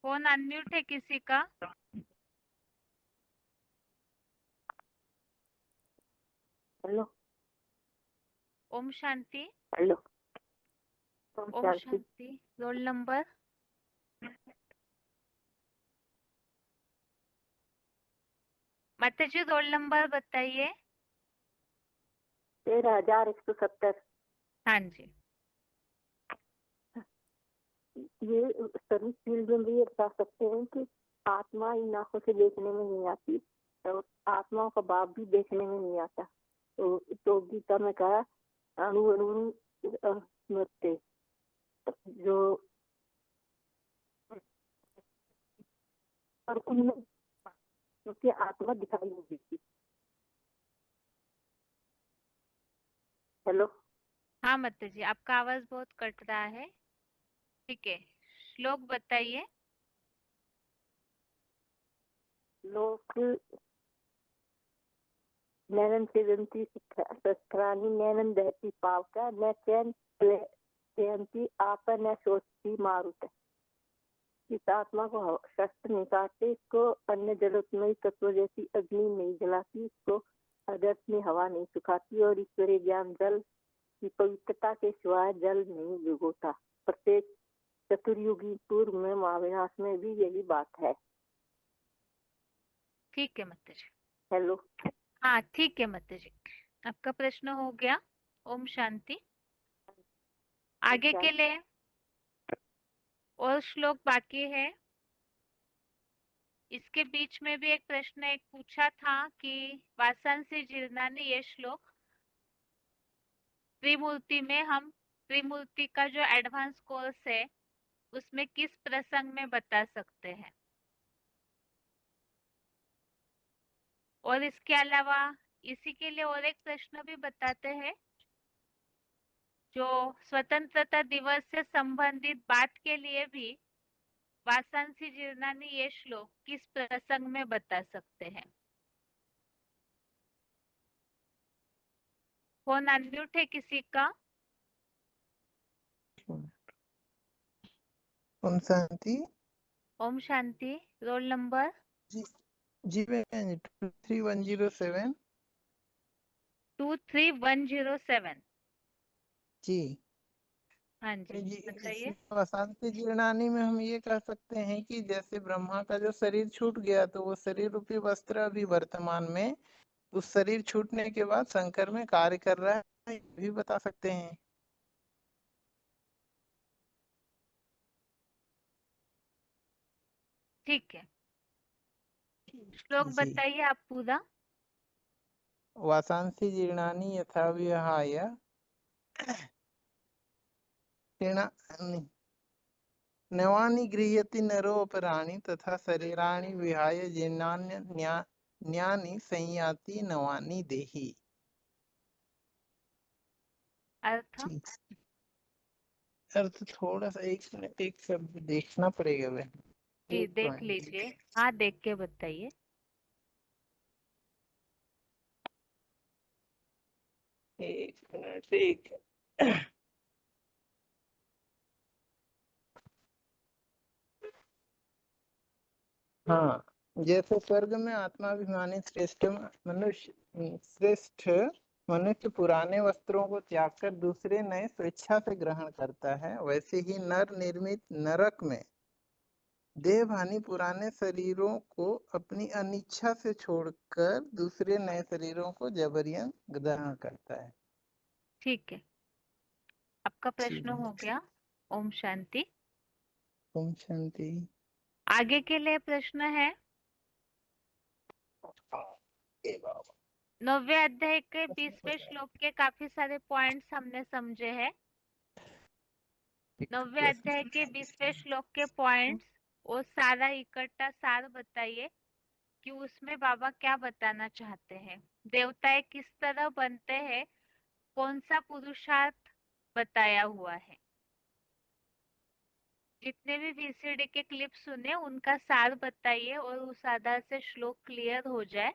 फोन अनम्यूट है किसी का? हेलो। ओम शांति। हेलो। ओम शांति। Roll number? माता जी रोल नंबर बताइए। 13,170। हाँ जी। ये सर्विस फील्ड में भी ये बता सकते हैं कि आत्मा इन आंखों से देखने में नहीं आती और आत्माओं का बाप भी देखने में नहीं आता। तो गीता में कहा अणु अणु स्मृति, जो और उनमें उसकी आत्मा दिखाई नहीं देती। हेलो। हाँ माता जी आपका आवाज बहुत कट रहा है। ठीक है, श्लोक बताइए। लोक नैनन छिदन्ति शस्त्राणि नैनन दहति पावका न चैन क्लेदयन्ति आप न शोषति मारुतः। इस आत्मा को शस्त्र नहीं काटते, इसको अन्य जलत्मयी तत्व जैसी अग्नि नहीं जलाती, इसको अदर्शनीय हवा नहीं सुखाती, और ईश्वरीय ज्ञान जल की पवित्रता के सिवाय जल नहीं भिगोता। प्रत्येक चतुर्युगी पूर्व में महाविनाश में भी यही बात है। ठीक है माता जी। हेलो। हाँ ठीक है माता जी, आपका प्रश्न हो गया। ओम शांति। आगे के लिए और श्लोक बाकी है। इसके बीच में भी एक प्रश्न एक पूछा था कि वासंती जिरना ने ये श्लोक त्रिमूर्ति में, हम त्रिमूर्ति का जो एडवांस कोर्स है उसमें किस प्रसंग में बता सकते हैं। और इसके अलावा इसी के लिए और एक प्रश्न भी बताते हैं। जो स्वतंत्रता दिवस से संबंधित बात के लिए भी वासंती जीर्णानी ये श्लोक किस प्रसंग में बता सकते हैं? फोन अनम्यूट है किसी का? ओम शांति। ओम शांति। Roll number? जी बहन जी 23107। 23107। जी हाँ जी, जी बताइए। वासंती जीर्णानी में हम ये कह सकते हैं कि जैसे ब्रह्मा का जो शरीर छूट गया तो वो शरीर रूपी वस्त्र अभी वर्तमान में उस शरीर छूटने के बाद शंकर में कार्य कर रहा है, ये भी बता सकते हैं। ठीक है, श्लोक जी बताइए आप पूरा। वासंती जीर्णानी यथा विहाय नवानि गृह्यति नरोपराणि तथा शरीराणि विहाय जीर्णान्यानि संयाति नवानि देहि। अर्थ? जी अर्थ थोड़ा सा एक मिनट एक शब्द देखना पड़ेगा बहन। जी एक देख पॉइंट लीजिए, हाँ देख के बताइए। एक मिनट एक हाँ जैसे स्वर्ग में आत्माभिमानी श्रेष्ठ मनुष्य पुराने वस्त्रों को त्याग कर दूसरे नए स्वेच्छा से ग्रहण करता है, वैसे ही नर निर्मित नरक में देहभानी पुराने शरीरों को अपनी अनिच्छा से छोड़कर दूसरे नए शरीरों को जबरियन ग्रहण करता है। ठीक है, आपका जी प्रश्न हो गया। ओम शांति। ओम शांति। आगे के लिए प्रश्न है। 9वें अध्याय के 20वें श्लोक के काफी सारे पॉइंट्स हमने समझे हैं। 9वें अध्याय के 20वें श्लोक के पॉइंट्स वो सारा इकट्ठा सार बताइए कि उसमें बाबा क्या बताना चाहते हैं। देवताएं किस तरह बनते हैं, कौन सा पुरुषार्थ बताया हुआ है। जितने भी वीसीडी के क्लिप सुने उनका सार बताइए और उस आधार से श्लोक क्लियर हो जाए।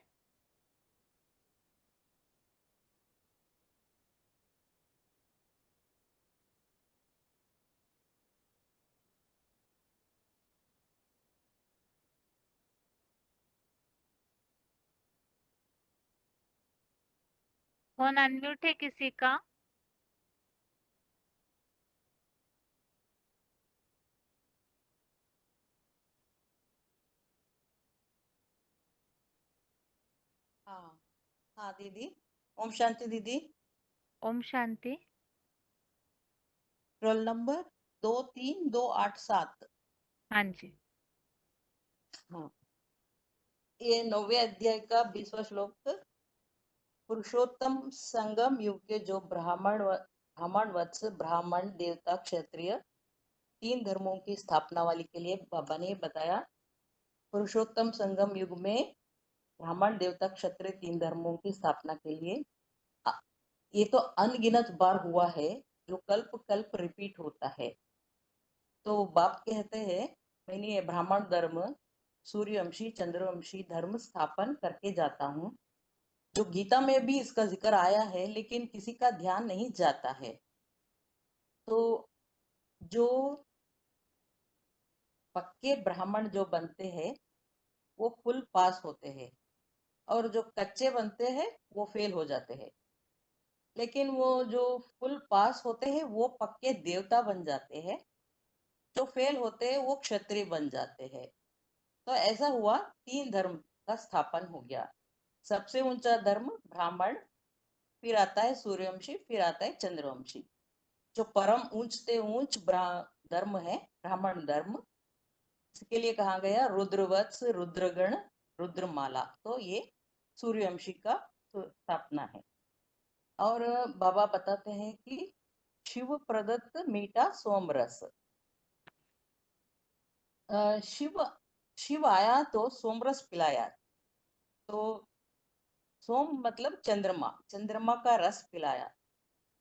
फोन अनम्यूट है किसी का? हाँ हाँ दीदी। ओम शांति दीदी। ओम शांति। Roll number 23287। हाँ जी। हाँ ये 9वें अध्याय का 20वां श्लोक। पुरुषोत्तम संगम युग के जो ब्राह्मण वत्स ब्राह्मण देवता क्षत्रिय 3 धर्मों की स्थापना वाली के लिए बाबा ने बताया। पुरुषोत्तम संगम युग में ब्राह्मण देवता क्षत्रिय 3 धर्मों की स्थापना के लिए ये तो अनगिनत बार हुआ है, जो कल्प कल्प रिपीट होता है। तो बाप कहते हैं मैंने ये ब्राह्मण धर्म सूर्यवंशी चंद्रवंशी धर्म स्थापन करके जाता हूँ। जो गीता में भी इसका जिक्र आया है, लेकिन किसी का ध्यान नहीं जाता है। तो जो पक्के ब्राह्मण जो बनते हैं वो फुल पास होते हैं, और जो कच्चे बनते हैं वो फेल हो जाते हैं। लेकिन वो जो फुल पास होते हैं वो पक्के देवता बन जाते हैं, जो फेल होते हैं वो क्षत्रिय बन जाते हैं। तो ऐसा हुआ, 3 धर्म का स्थापन हो गया। सबसे ऊंचा धर्म ब्राह्मण, फिर आता है सूर्यवंशी, फिर आता है चंद्रवंशी। जो परम ऊंचते ऊंच धर्म है ब्राह्मण धर्म, इसके लिए कहा गया रुद्रवत्स रुद्रगण रुद्रमाला। तो ये सूर्यवंशी का स्थापना है। और बाबा बताते हैं कि शिव प्रदत्त मीठा सोमरस। शिव आया तो सोमरस पिलाया। तो सोम मतलब चंद्रमा, चंद्रमा का रस पिलाया।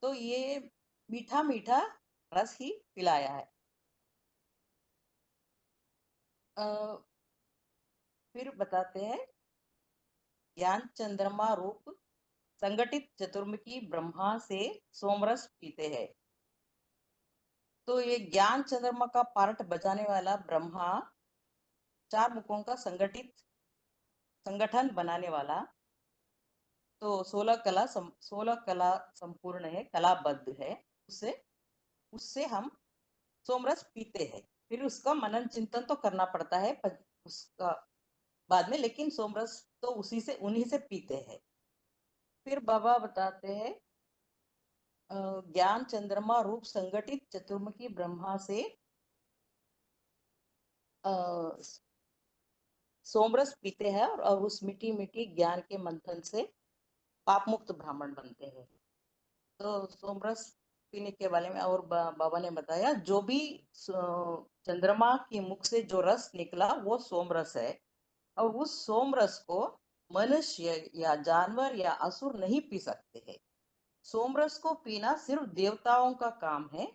तो ये मीठा मीठा रस ही पिलाया है। फिर बताते हैं, ज्ञान चंद्रमा रूप संगठित चतुर्मुखी ब्रह्मा से सोमरस पीते हैं। तो ये ज्ञान चंद्रमा का पार्ट बजाने वाला ब्रह्मा, 4 मुखों का संगठन बनाने वाला, तो 16 कला संपूर्ण है, कलाबद्ध है। उससे उससे हम सोमरस पीते हैं। फिर उसका मनन चिंतन तो करना पड़ता है उसका बाद में, लेकिन सोमरस तो उन्हीं से पीते हैं। फिर बाबा बताते हैं, ज्ञान चंद्रमा रूप संगठित चतुर्मुखी ब्रह्मा से सोमरस पीते हैं, और उस मीठी मीठी ज्ञान के मंथन से पाप मुक्त ब्राह्मण बनते हैं। तो सोमरस पीने के बारे में और बाबा ने बताया, जो भी चंद्रमा के मुख से जो रस निकला वो सोमरस है, और उस सोमरस को मनुष्य या जानवर या असुर नहीं पी सकते हैं। सोमरस को पीना सिर्फ देवताओं का काम है।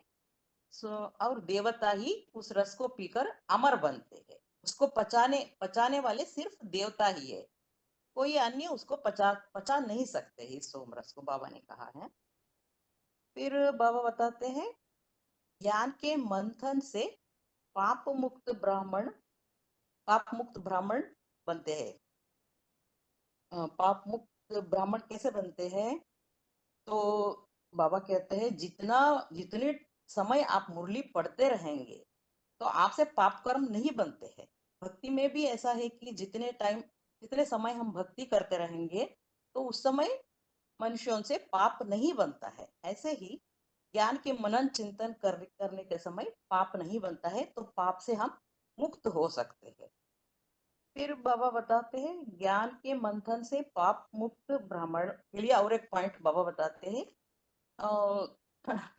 और देवता ही उस रस को पीकर अमर बनते हैं। उसको पचाने वाले सिर्फ देवता ही है, कोई अन्य उसको पचा नहीं सकते इस सोमरस को, बाबा ने कहा है। फिर बाबा बताते हैं, ज्ञान के मंथन से पाप मुक्त ब्राह्मण बनते हैं। पाप मुक्त ब्राह्मण कैसे बनते हैं? तो बाबा कहते हैं, जितने समय आप मुरली पढ़ते रहेंगे तो आपसे पाप कर्म नहीं बनते हैं। भक्ति में भी ऐसा है कि जितने समय हम भक्ति करते रहेंगे तो उस समय मनुष्यों से पाप नहीं बनता है। ऐसे ही ज्ञान के मनन चिंतन करने के समय पाप नहीं बनता है, तो पाप से हम मुक्त हो सकते हैं। फिर बाबा बताते हैं, ज्ञान के मंथन से पाप मुक्त ब्राह्मण के लिए और एक पॉइंट बाबा बताते हैं,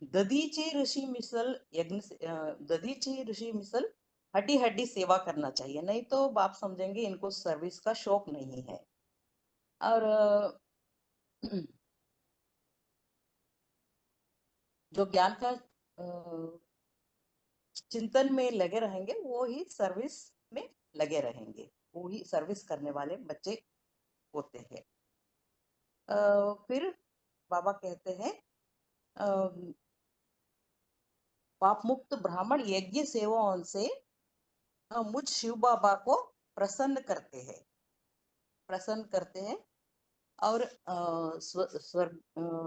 दधीची ऋषि मिसल हड्डी हड्डी सेवा करना चाहिए, नहीं तो बाप समझेंगे इनको सर्विस का शौक नहीं है। और जो ज्ञान का चिंतन में लगे रहेंगे वो ही सर्विस में लगे रहेंगे, वो ही सर्विस करने वाले बच्चे होते हैं। फिर बाबा कहते हैं, पाप मुक्त ब्राह्मण यज्ञ सेवाओं से मुझ शिव बाबा को प्रसन्न करते हैं, और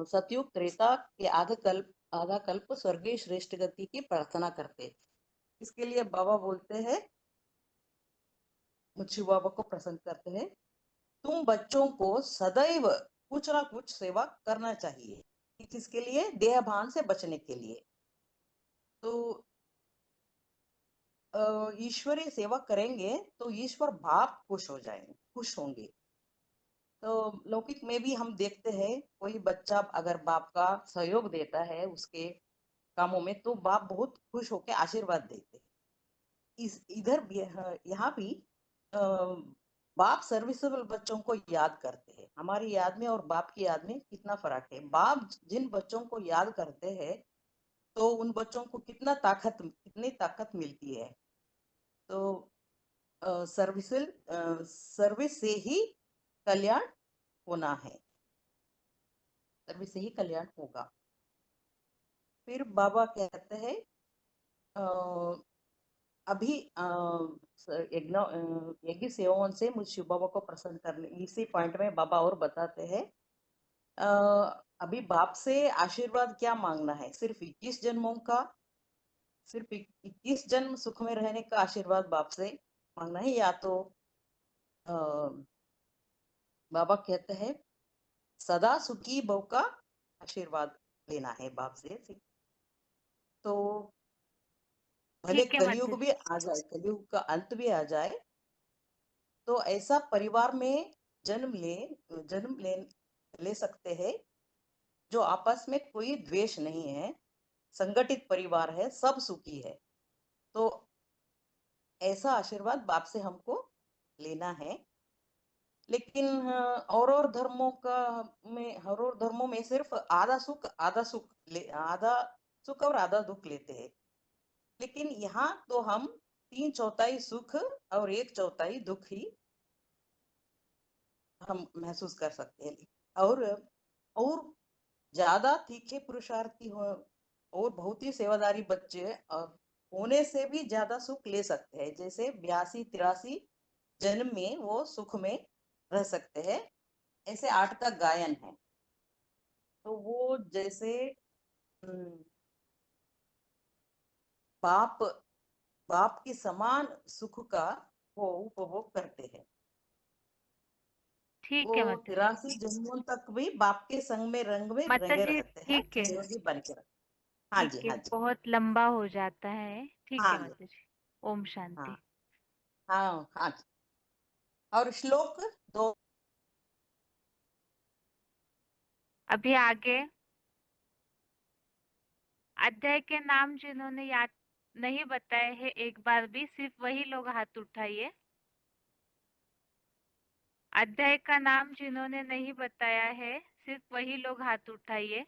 सतयुग त्रेता के आधा कल्प स्वर्गीय श्रेष्ठ गति की प्रार्थना करते हैं। इसके लिए बाबा बोलते हैं, मुझ शिव बाबा को प्रसन्न करते हैं, तुम बच्चों को सदैव कुछ ना कुछ सेवा करना चाहिए। किसके लिए? देहभान से बचने के लिए। तो ईश्वरीय सेवा करेंगे तो ईश्वर बाप खुश होंगे। तो लौकिक में भी हम देखते हैं, कोई बच्चा अगर बाप का सहयोग देता है उसके कामों में, तो बाप बहुत खुश होकर आशीर्वाद देते हैं। इधर भी यहाँ भी बाप सर्विसेबल बच्चों को याद करते हैं। हमारी याद में और बाप की याद में कितना फर्क है। बाप जिन बच्चों को याद करते हैं तो उन बच्चों को कितनी ताकत मिलती है। तो सर्विस से ही कल्याण होना है, सर्विस से ही कल्याण होगा। फिर बाबा कहते हैं, अभी यज्ञ सेवाओं से मुझ शिव बाबा को प्रसन्न करने, इसी पॉइंट में बाबा और बताते हैं, अभी बाप से आशीर्वाद क्या मांगना है? सिर्फ 21 जन्मों का, सिर्फ 21 जन्म सुख में रहने का आशीर्वाद बाप से मांगना है, या तो बाबा कहते हैं सदा सुखी भव का आशीर्वाद लेना है बाप से। तो भले ठीक है कलयुग माताजी। भी आ जाए, कलयुग का अंत भी आ जाए, तो ऐसा परिवार में जन्म ले सकते हैं जो आपस में कोई द्वेष नहीं है, संगठित परिवार है, सब सुखी है। तो ऐसा आशीर्वाद बाप से हमको लेना है। लेकिन और धर्मों में सिर्फ आधा सुख आधा सुख और आधा दुख लेते हैं। लेकिन यहाँ तो हम 3/4 सुख और 1/4 दुख ही हम महसूस कर सकते हैं। और ज्यादा तीखे पुरुषार्थी हो और बहुत ही सेवादारी बच्चे होने से भी ज्यादा सुख ले सकते हैं। जैसे 82-83 जन्म में वो सुख में रह सकते हैं, ऐसे 8 का गायन है। तो वो जैसे हम्म, बाप बाप के समान सुख का वो उपभोग करते हैं। ठीक वो है माता जी। 83 जन्मों तक भी बाप के संग में रंग में माता रंगे जी रहते हैं, ठीक है, सहयोगी बन के रहते हैं। हाँ जी, ठीक है, हाँ जी, बहुत लंबा हो जाता है। ठीक हाँ है जी, माता जी। ओम शांति। हाँ, हाँ, हाँ जी। और श्लोक 2 अभी आगे अध्याय के नाम जिन्होंने याद नहीं बताए हैं एक बार भी सिर्फ वही लोग हाथ उठाइए। अध्याय का नाम जिन्होंने नहीं बताया है सिर्फ वही लोग हाथ उठाइए।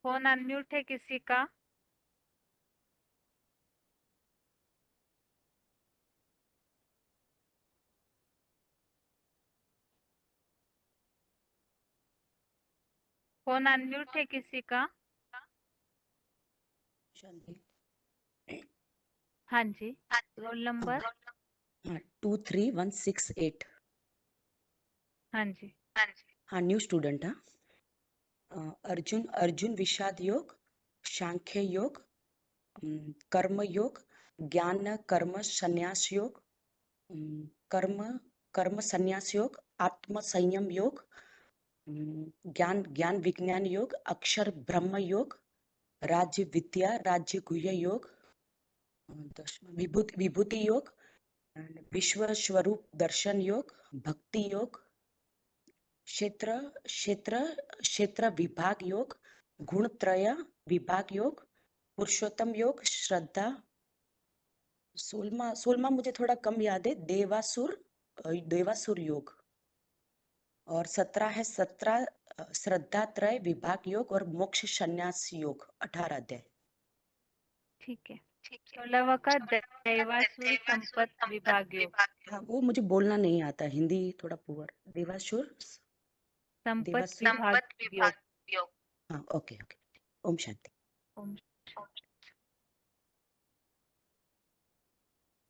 फोन अनम्यूट है किसी का? फोन अनम्यूट है किसी का? शांति। हाँ जी। Roll number? 23168। हाँ जी। हाँ, न्यू स्टूडेंट। हाँ, अर्जुन अर्जुन विषाद योग, सांख्य योग, कर्म योग, ज्ञान कर्म संन्यास योग, कर्म कर्म संन्यास योग, आत्म संयम योग, ज्ञान ज्ञान विज्ञान योग, अक्षर ब्रह्म योग, राज्य विद्या राज्य गुह्य योग, 10वां विभूति विभूति योग, विश्व स्वरूप दर्शन योग, भक्ति योग, क्षेत्र क्षेत्र क्षेत्र विभाग योग, गुणत्रय विभाग योग, पुरुषोत्तम योग, श्रद्धा। 16वां मुझे थोड़ा कम याद है, देवासुर योग। और 17 है 17 श्रद्धा त्रय विभाग योग और मोक्ष संन्यास योग, 18 अध्याय। ठीक है। 16वां का दैवासुर संपत विभाग योग। हाँ, वो मुझे बोलना नहीं आता, हिंदी थोड़ा पुअर। देवासुर संपत देवासुर विभाग योग। हाँ, ओके ओके। ओम शांति। ओम।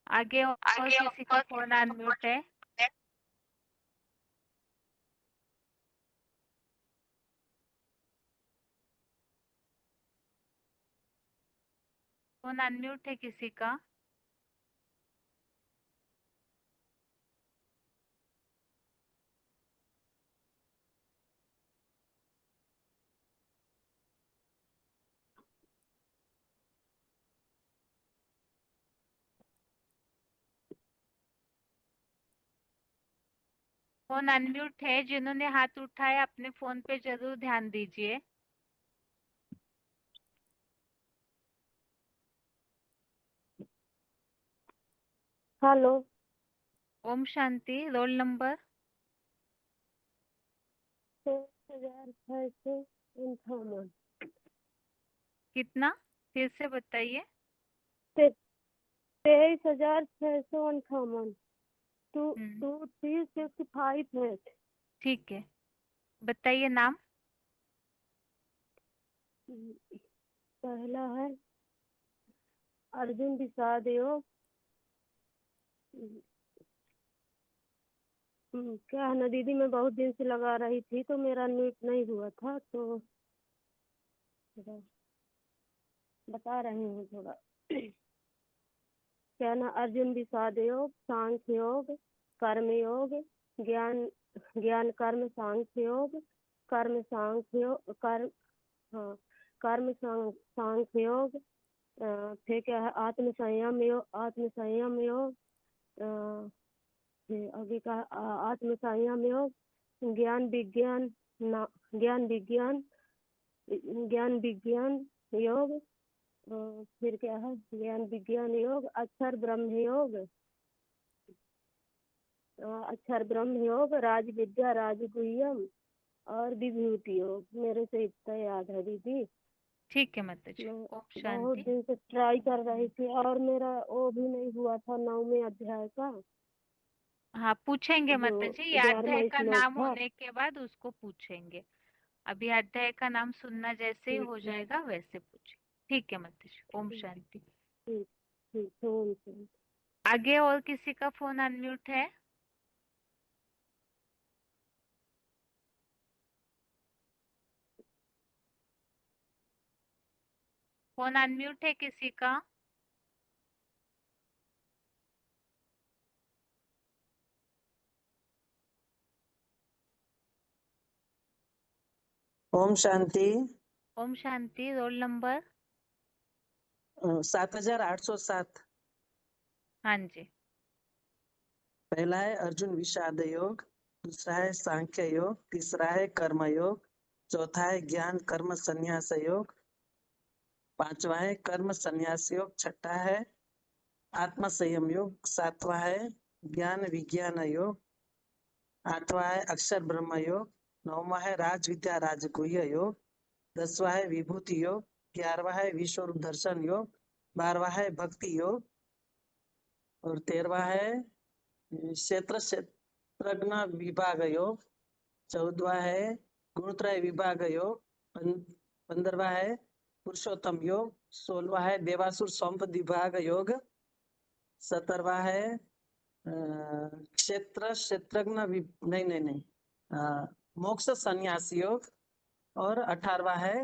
आगे और किसी का फोन अनम्यूट है? फोन अनम्यूट है किसी का? फोन अनम्यूट है, जिन्होंने हाथ उठाया अपने फोन पे जरूर ध्यान दीजिए। हेलो। ओम शांति। Roll number? 23,658। कितना? फिर से बताइए। 23,658। हम्म, 2355। ठीक है, बताइए नाम। पहला है अर्जुन विषाद योग। क्या है ना दीदी, मैं बहुत दिन से लगा रही थी तो मेरा न्यूट नहीं हुआ था, तो थोड़ा बता रही हूँ थोड़ा। क्या ना, अर्जुन विषाद योग, सांख्य योग, कर्म योग, ज्ञान ज्ञान कर्म सांख्य योग, कर्म सांख्य योग, कर्म, हाँ, कर्म सांख्य योग। फिर क्या है, आत्म संयम योग, आत्म संयम योग। फिर आगे का आत्म संयम योग, ज्ञान विज्ञान, ज्ञान विज्ञान, ज्ञान विज्ञान, योग, फिर क्या है, ज्ञान विज्ञान योग, अक्षर ब्रह्म योग, अक्षर ब्रह्म योग, राज विद्या राजगुह्यम और विभूति योग। मेरे से इतना याद है दीदी। ठीक है माताजी। मैं ओम बहुत शांति। दिन से ट्राई कर रही थी और मेरा वो भी नहीं हुआ था 9वें अध्याय का, हाँ पूछेंगे जो माताजी, ये अध्याय 11वां का श्लोक नाम था। होने के बाद उसको पूछेंगे। अभी अध्याय का नाम सुनना जैसे ही ठीक हो है, जाएगा वैसे पूछे। ठीक है माताजी। ओम ठीक शांति। ठीक ठीक, ओम शांति। आगे और किसी का फोन अनम्यूट है? फोन अनम्यूट है किसी का? ओम शांति। ओम शांति। Roll number? 7807। हाँ जी। पहला है अर्जुन विषाद योग, दूसरा है सांख्य योग, तीसरा है कर्म योग, चौथा है ज्ञान कर्म संन्यास योग, पांचवा है कर्म संन्यास योग, छठा है आत्म संयम योग, सातवां है ज्ञान विज्ञान योग, आठवां है अक्षर ब्रह्म योग, नौवां है राज विद्या राजगुह्य योग, 10वां है विभूति योग, 11वां है विश्व रूप दर्शन योग, 12वां है भक्ति योग और 13वां है क्षेत्र क्षेत्रज्ञ विभाग योग, 14वां है गुणत्रय विभाग योग, 15वां है पुरुषोत्तम योग, 16वां है देवासुर संप विभाग योग, 17वां है क्षेत्र क्षेत्रज्ञ नहीं नहीं नहीं मोक्ष संन्यास योग और 18वां है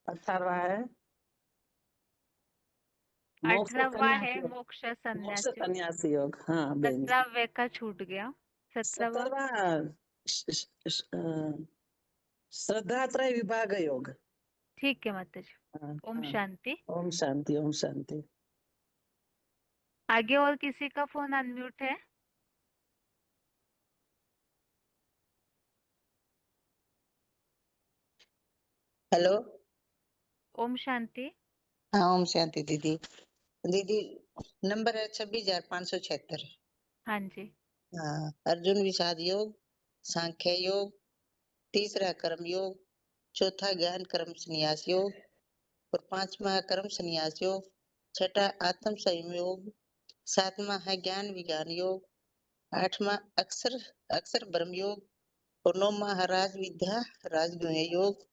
18वां है मोक्ष 18वां संन्यास है योग। मोक्ष मोक्ष संन्यास योग। संन्यास योग, हाँ बहन। 17वें का छूट गया। 17वां? 17वां श्रद्धात्रय विभाग योग। ठीक है माताजी। हाँ, ओम हाँ। शांति। ओम शांति, ओम शांति। आगे और किसी का फोन अनम्यूट है? हेलो। ओम शांति। हाँ ओम शांति दीदी। दीदी नंबर है 26,576। हाँ जी। हाँ, अर्जुन विषाद योग, सांख्य योग, तीसरा कर्म योग, चौथा ज्ञान कर्म संन्यास योग और पांचवा कर्म संन्यास योग, छठा आत्म संयम योग, सातवां है ज्ञान विज्ञान योग, आठवां अक्षर अक्षर ब्रह्म योग और नौवां है राज विद्या राजगुह्य योग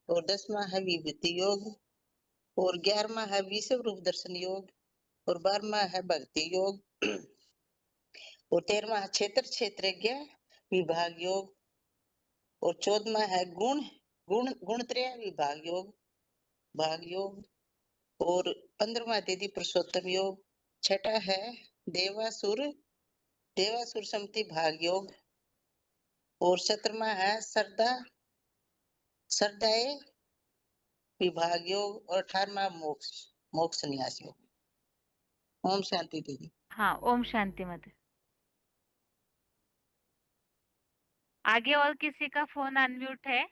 और 10वां है विभूति योग और 11वां है विश्व रूप दर्शन योग और 12वां है भक्ति योग और 13वां है क्षेत्र क्षेत्रज्ञ विभाग योग और 14वां है गुणत्रय विभाग योग भाग योग और 15वां दीदी पुरुषोत्तम योग, छठा है देवासुर सम्मति भाग योग और 17वां है श्रद्धाए विभाग योग और 18वां मोक्ष संन्यास योग। ओम शांति दीदी। हाँ ओम शांति माता। आगे और किसी का फोन अनम्यूट है?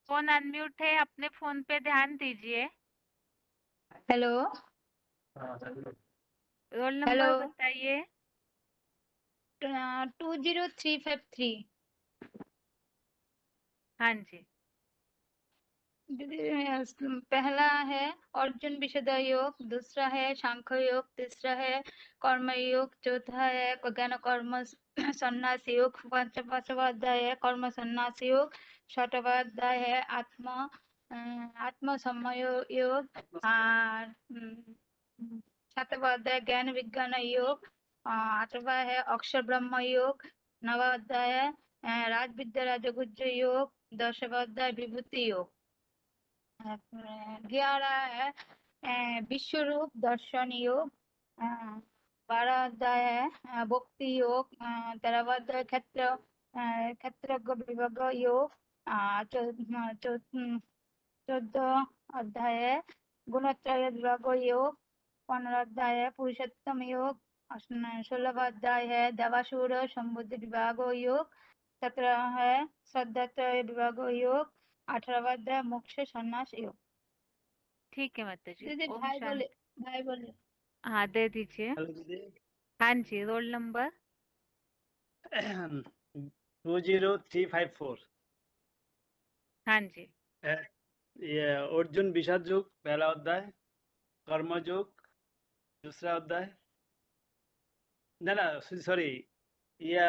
फोन अनम्यूट है, अपने फोन पे ध्यान दीजिए। हेलो। Role number hello. बताइए। 20353। हाँ जी। पहला है अर्जुन विषाद योग, दूसरा है सांख्य योग, तीसरा है कर्म योग, चौथा है ज्ञान कर्म संन्यास योग, पांचवा अध्याय है कर्म संन्यास योग, छठवा अध्याय है आत्म समय योग, सातवा अध्याय ज्ञान विज्ञान योग, आठवा है अक्षर ब्रह्म योग, नवा अध्याय है राज विद्या राजगुह्य योग, 10वां अध्याय विभूति योग, 11 है विश्व रूप दर्शन योग, 12वां अध्याय है भक्ति योग, 13वां अध्याय क्षेत्रज्ञ विभाग योग, 14 अध्याय है गुणत्रय विभाग योग, 15 अध्याय है पुरुषोत्तम योग, 16वां अध्याय है देवासुर संबुद्धि विभाग योग, 17 है श्रद्धात्रय विभाग योग, 18वां अध्याय मोक्ष संन्यास योग। ठीक है माता जी। दीदी ओम भाई शांति। बोले हाँ दे दीजिए। हेलो दीदी। हाँ जी, रोल नंबर 20354। हाँ जी। ये अर्जुन विषाद योग पहला अध्याय, कर्म योग दूसरा अध्याय, ना ना सॉरी, ये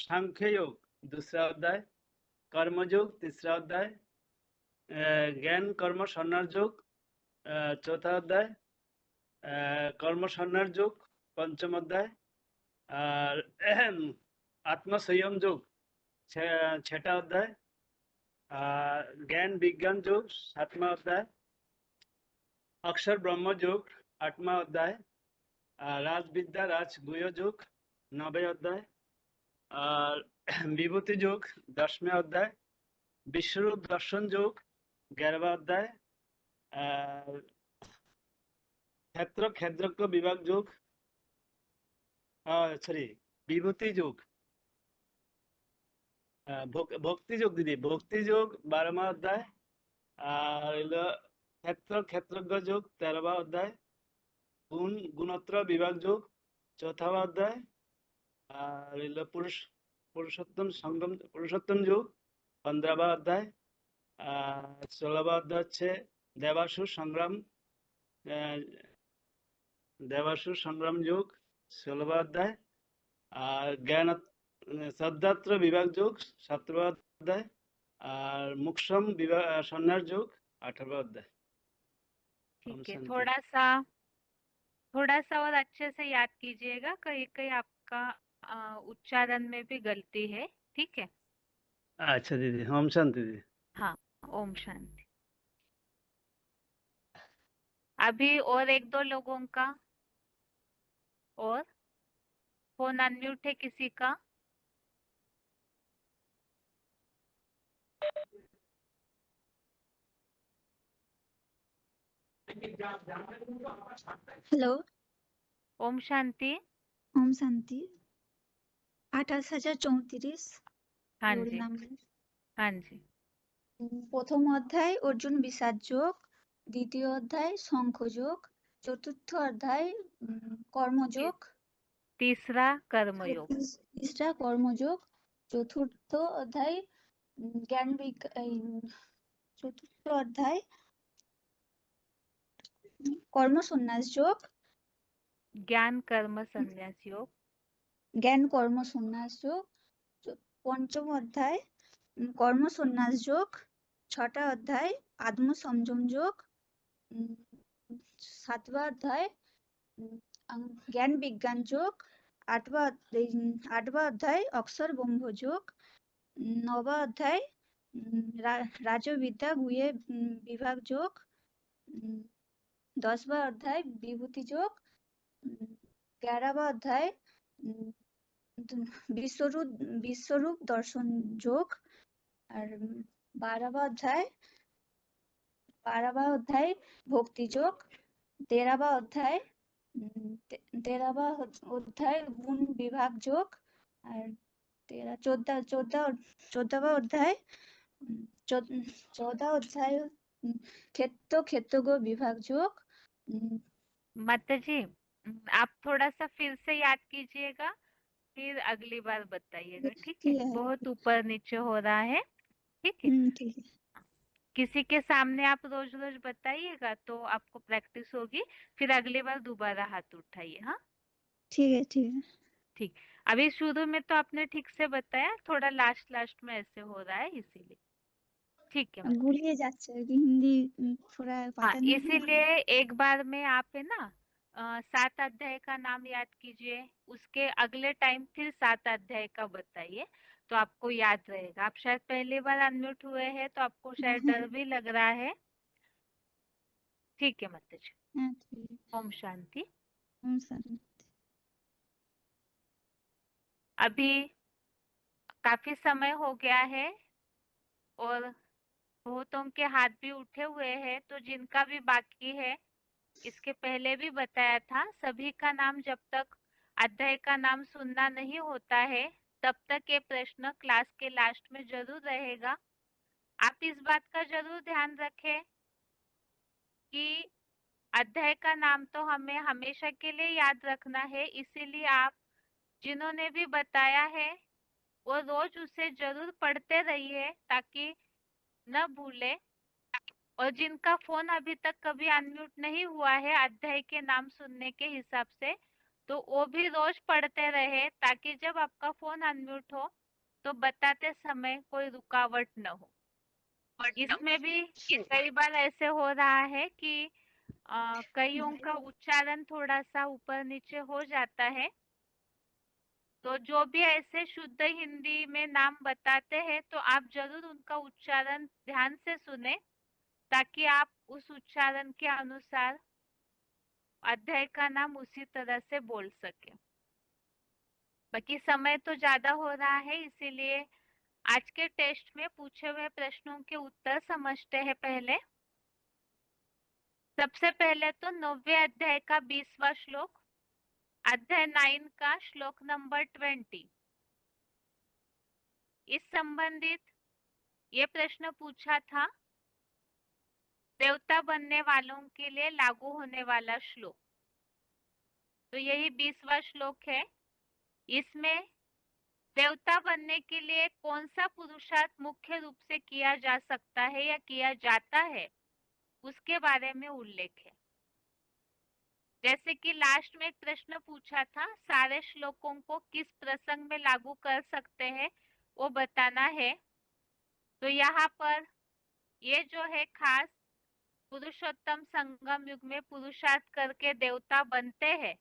सांख्य योग दूसरा अध्याय, कर्म योग तीसरा अध्याय, ज्ञान कर्म संन्यास योग चौथा अध्याय, कर्म संन्यास योग पंचम अध्याय, और आत्म संयम योग छठा अध्याय, ज्ञान विज्ञान योग सातवां अध्याय, अक्षर ब्रह्म योग आठवां अध्याय, राजविद्या राजगुह्य योग नवे अध्याय, और विभूति योग 10वें अध्याय, विश्वरूप दर्शन योग 11वां अध्याय, क्षेत्रज्ञ विभाग योग सॉरी विभूति योग, भक्ति योग दीदी, भक्ति योग 12वां अध्याय, क्षेत्रज्ञ योग 13वां अध्याय, गुणत्र विभाग योग 4वां अध्याय, और पुरुषोत्तम योग 15वां अध्याय, 16वां अध्याय হচ্ছে देवासुर संग्राम योग 16वां अध्याय, और ज्ञान श्रद्धात्र विभाग योग 17वां अध्याय, और मोक्षम विभाग संन्यास योग 18वां अध्याय। ओम ठीक है, शांति। थोड़ा सा और अच्छे से याद कीजिएगा, कहीं कहीं आपका उच्चारण में भी गलती है। ठीक है। अच्छा दीदी, ओम शांति दीदी। हाँ, ओम शांति। अभी और एक दो लोगों का और फोन अनम्यूट है किसी का? हेलो ओम शांति। ओम शांति। 28,034 हाँ रोल जी। नाम्বার। हाँ जी। প্রথম অধ্যায় অর্জুন বিষাদ যোগ, দ্বিতীয় অধ্যায় শঙ্খযোগ, চতুর্থ অধ্যায় কর্মযোগ, तीसरा कर्मयोग। তিসরা কর্মযোগ, চতুর্থ অধ্যায় চতুর্থ অধ্যায় কর্ম সন্ন্যাস যোগ, ज्ञान कर्म संन्यास योग। জ্ঞান কর্ম সন্ন্যাস যোগ, পঞ্চম অধ্যায় কর্ম সন্ন্যাস যোগ, ছটা অধ্যায় আত্ম সংযম যোগ, 7वां अध्याय ज्ञान विज्ञान योग, 8वां अध्याय अक्षर ब्रह्म योग, 9वां अध्याय राजविद्या गुह्य विभाग योग, 10वां अध्याय विभूति योग, 11वां अध्याय विश्वरूप दर्शन योग, और 12वां अध्याय भक्ति योग, 13वां अध्याय गुण विभाग योग, और 14वां अध्याय क्षेत्रज्ञ विभाग योग। माता जी, आप थोड़ा सा फिर से याद कीजिएगा, फिर अगली बार बताइएगा। ठीक है, बहुत ऊपर नीचे हो रहा है। ठीक है। ठीक है। किसी के सामने आप रोज रोज बताइएगा तो आपको प्रैक्टिस होगी, फिर अगली बार दोबारा हाथ उठाइए। हाँ ठीक है। ठीक है। ठीक। अभी शुरू में तो आपने ठीक से बताया, थोड़ा लास्ट में ऐसे हो रहा है इसीलिए। ठीक है। गुलिये जाच्छे कि हिंदी थोड़ा हाँ, पता नहीं है। इसीलिए एक बार में आप है ना 7 अध्याय का नाम याद कीजिए, उसके अगले टाइम फिर 7 अध्याय का बताइए, तो आपको याद रहेगा। आप शायद पहली बार अनम्यूट हुए हैं तो आपको शायद डर भी लग रहा है। ठीक है माता जी। हाँ, ठीक है। ओम शांति। ओम शांति। अभी काफी समय हो गया है और बहुतों के हाथ भी उठे हुए हैं, तो जिनका भी बाकी है, इसके पहले भी बताया था, सभी का नाम जब तक अध्याय का नाम सुनना नहीं होता है तब तक ये प्रश्न क्लास के लास्ट में जरूर रहेगा। आप इस बात का जरूर ध्यान रखें कि अध्याय का नाम तो हमें हमेशा के लिए याद रखना है, इसीलिए आप जिन्होंने भी बताया है वो रोज उसे जरूर पढ़ते रहिए ताकि न भूले। और जिनका फोन अभी तक कभी अनम्यूट नहीं हुआ है अध्याय के नाम सुनने के हिसाब से, तो वो भी रोज पढ़ते रहे ताकि जब आपका फोन अनम्यूट हो तो बताते समय कोई रुकावट न हो। इसमें भी कई बार ऐसे हो रहा है कि कईयों का उच्चारण थोड़ा सा ऊपर नीचे हो जाता है, तो जो भी ऐसे शुद्ध हिंदी में नाम बताते हैं तो आप जरूर उनका उच्चारण ध्यान से सुने ताकि आप उस उच्चारण के अनुसार अध्याय का नाम उसी तरह से बोल सके। बाकी समय तो ज्यादा हो रहा है, इसीलिए आज के टेस्ट में पूछे हुए प्रश्नों के उत्तर समझते हैं। पहले सबसे पहले तो 9वें अध्याय का 20वां श्लोक, अध्याय 9 का श्लोक नंबर 20। इस संबंधित ये प्रश्न पूछा था, देवता बनने वालों के लिए लागू होने वाला श्लोक। तो यही 20वां श्लोक है। इसमें देवता बनने के लिए कौन सा पुरुषार्थ मुख्य रूप से किया जा सकता है या किया जाता है, उसके बारे में उल्लेख है। जैसे कि लास्ट में एक प्रश्न पूछा था, सारे श्लोकों को किस प्रसंग में लागू कर सकते हैं वो बताना है। तो यहाँ पर ये जो है खास पुरुषोत्तम संगम युग में पुरुषार्थ करके देवता बनते हैं,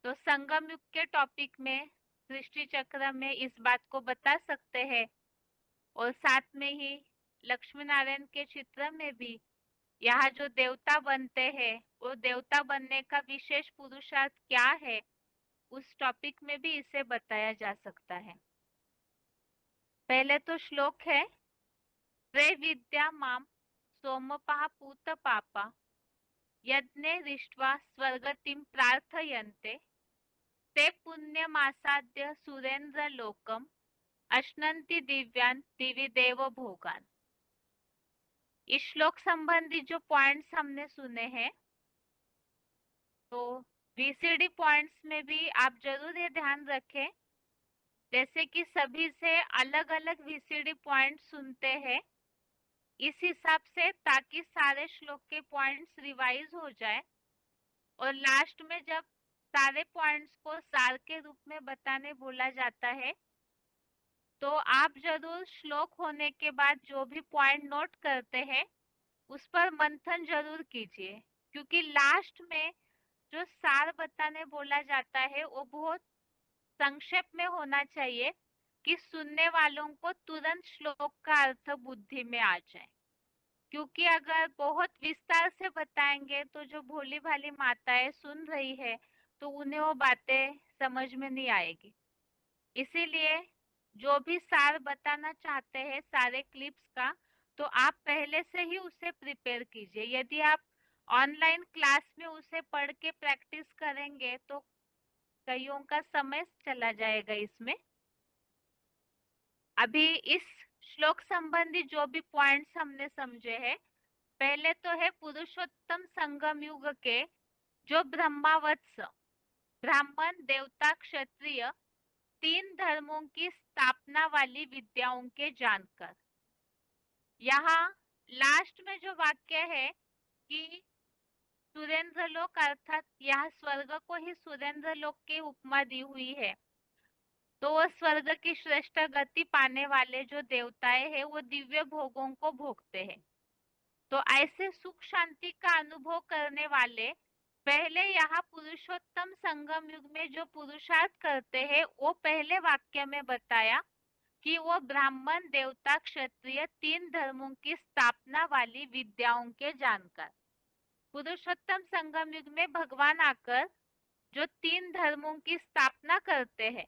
तो संगम युग के टॉपिक में सृष्टि चक्र में इस बात को बता सकते हैं। और साथ में ही लक्ष्मी नारायण के चित्र में भी यहाँ जो देवता बनते हैं वो देवता बनने का विशेष पुरुषार्थ क्या है, उस टॉपिक में भी इसे बताया जा सकता है। पहले तो श्लोक है, त्रे विद्या माम सोमपः पूत पापा यज्ञे दृष्ट्वा स्वर्गतिं प्रार्थयन्ते ते पुण्यमासाद्य सुरेंद्र लोकम अश्नन्ति दिव्यान दिवि देव भोगान। इस श्लोक संबंधी जो पॉइंट्स हमने सुने हैं, तो वीसीडी पॉइंट्स में भी आप जरूर ये ध्यान रखें, जैसे कि सभी से अलग अलग वीसीडी पॉइंट सुनते हैं इस हिसाब से, ताकि सारे श्लोक के पॉइंट्स रिवाइज हो जाए और लास्ट में जब सारे पॉइंट्स को सार के रूप में बताने बोला जाता है तो आप जरूर श्लोक होने के बाद जो भी पॉइंट नोट करते हैं उस पर मंथन जरूर कीजिए, क्योंकि लास्ट में जो सार बताने बोला जाता है वो बहुत संक्षेप में होना चाहिए कि सुनने वालों को तुरंत श्लोक का अर्थ बुद्धि में आ जाए। क्योंकि अगर बहुत विस्तार से बताएंगे तो जो भोली भाली माताएं सुन रही है तो उन्हें वो बातें समझ में नहीं आएगी। इसीलिए जो भी सार बताना चाहते हैं सारे क्लिप्स का, तो आप पहले से ही उसे प्रिपेयर कीजिए। यदि आप ऑनलाइन क्लास में उसे पढ़ के प्रैक्टिस करेंगे तो कईयों का समय चला जाएगा इसमें। अभी इस श्लोक संबंधी जो भी पॉइंट्स हमने समझे हैं, पहले तो है पुरुषोत्तम संगम युग के जो ब्रह्मावत्स ब्राह्मण देवता क्षत्रिय 3 धर्मों की स्थापना वाली विद्याओं के जानकर। यहाँ लास्ट में जो वाक्य है कि सुरेंद्र लोक, अर्थात यहाँ स्वर्ग को ही सुरेंद्र लोक की उपमा दी हुई है, तो वो स्वर्ग की श्रेष्ठ गति पाने वाले जो देवताएं हैं वो दिव्य भोगों को भोगते हैं। तो ऐसे सुख शांति का अनुभव करने वाले पहले यहाँ पुरुषोत्तम संगम युग में जो पुरुषार्थ करते हैं वो पहले वाक्य में बताया कि वो ब्राह्मण देवता क्षत्रिय 3 धर्मों की स्थापना वाली विद्याओं के जानकर। पुरुषोत्तम संगम युग में भगवान आकर जो 3 धर्मों की स्थापना करते हैं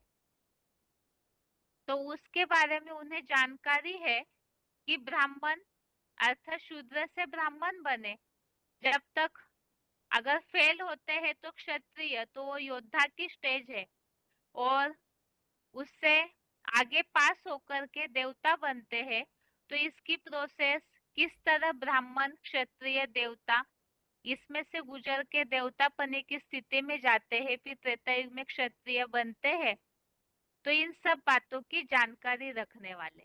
तो उसके बारे में उन्हें जानकारी है कि ब्राह्मण अर्थात शूद्र से ब्राह्मण बने। जब तक अगर फेल होते हैं तो क्षत्रिय, तो वो योद्धा की स्टेज है, और उससे आगे पास होकर के देवता बनते हैं। तो इसकी प्रोसेस किस तरह ब्राह्मण, क्षत्रिय, देवता इसमें से गुजर के देवता पने की स्थिति में जाते हैं, फिर त्रेता युग में क्षत्रिय बनते हैं। तो इन सब बातों की जानकारी रखने वाले,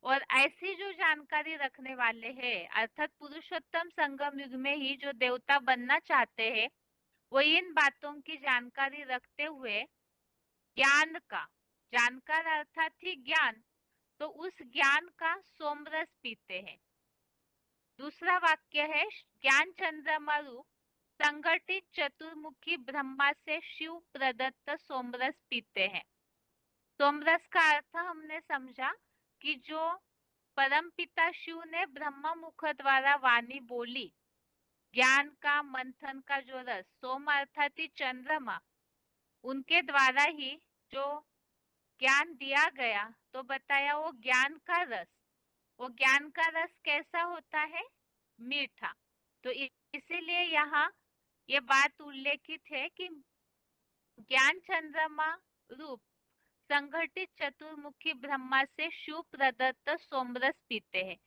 और ऐसी जो जानकारी रखने वाले हैं अर्थात पुरुषोत्तम संगम युग में ही जो देवता बनना चाहते हैं, वो इन बातों की जानकारी रखते हुए ज्ञान का, जानकार अर्थात ही ज्ञान, तो उस ज्ञान का सोमरस पीते हैं। दूसरा वाक्य है ज्ञान चंद्रमा रूप संगठित चतुर्मुखी ब्रह्मा से शिव प्रदत्त सोमरस पीते हैं। सोमरस का अर्थ हमने समझा कि जो परम पिता शिव ने ब्रह्मा मुख द्वारा वाणी बोली, ज्ञान का मंथन का जो रस, सोम अर्थात ही चंद्रमा, उनके द्वारा ही जो ज्ञान दिया गया, तो बताया वो ज्ञान का रस। वो ज्ञान का रस कैसा होता है? मीठा। तो इसीलिए यहाँ ये बात उल्लेखित है कि ज्ञान चंद्रमा रूप संगठित चतुर्मुखी ब्रह्मा से शिव प्रदत्त सोमरस पीते हैं।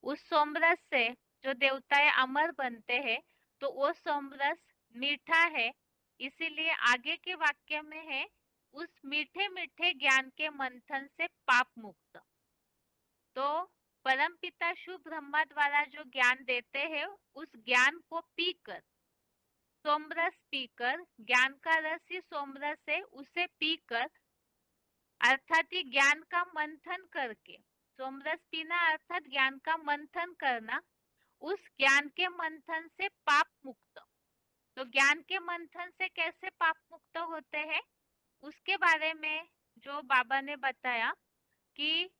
उस सोमरस से जो देवताएं अमर बनते हैं, तो वो सोमरस मीठा है। इसीलिए आगे के वाक्य में है उस मीठे मीठे ज्ञान के मंथन से पाप मुक्त। तो परम पिता शिव ब्रह्मा द्वारा जो ज्ञान देते हैं, उस ज्ञान को पीकर, सोमरस पीकर, ज्ञान का रस ही सोमरस है, उसे पीकर अर्थात ही ज्ञान का मंथन करके, सोमरस पीना अर्थात ज्ञान का मंथन करना, उस ज्ञान के मंथन से पाप मुक्त। तो ज्ञान के मंथन से कैसे पाप मुक्त होते हैं, उसके बारे में जो बाबा ने बताया कि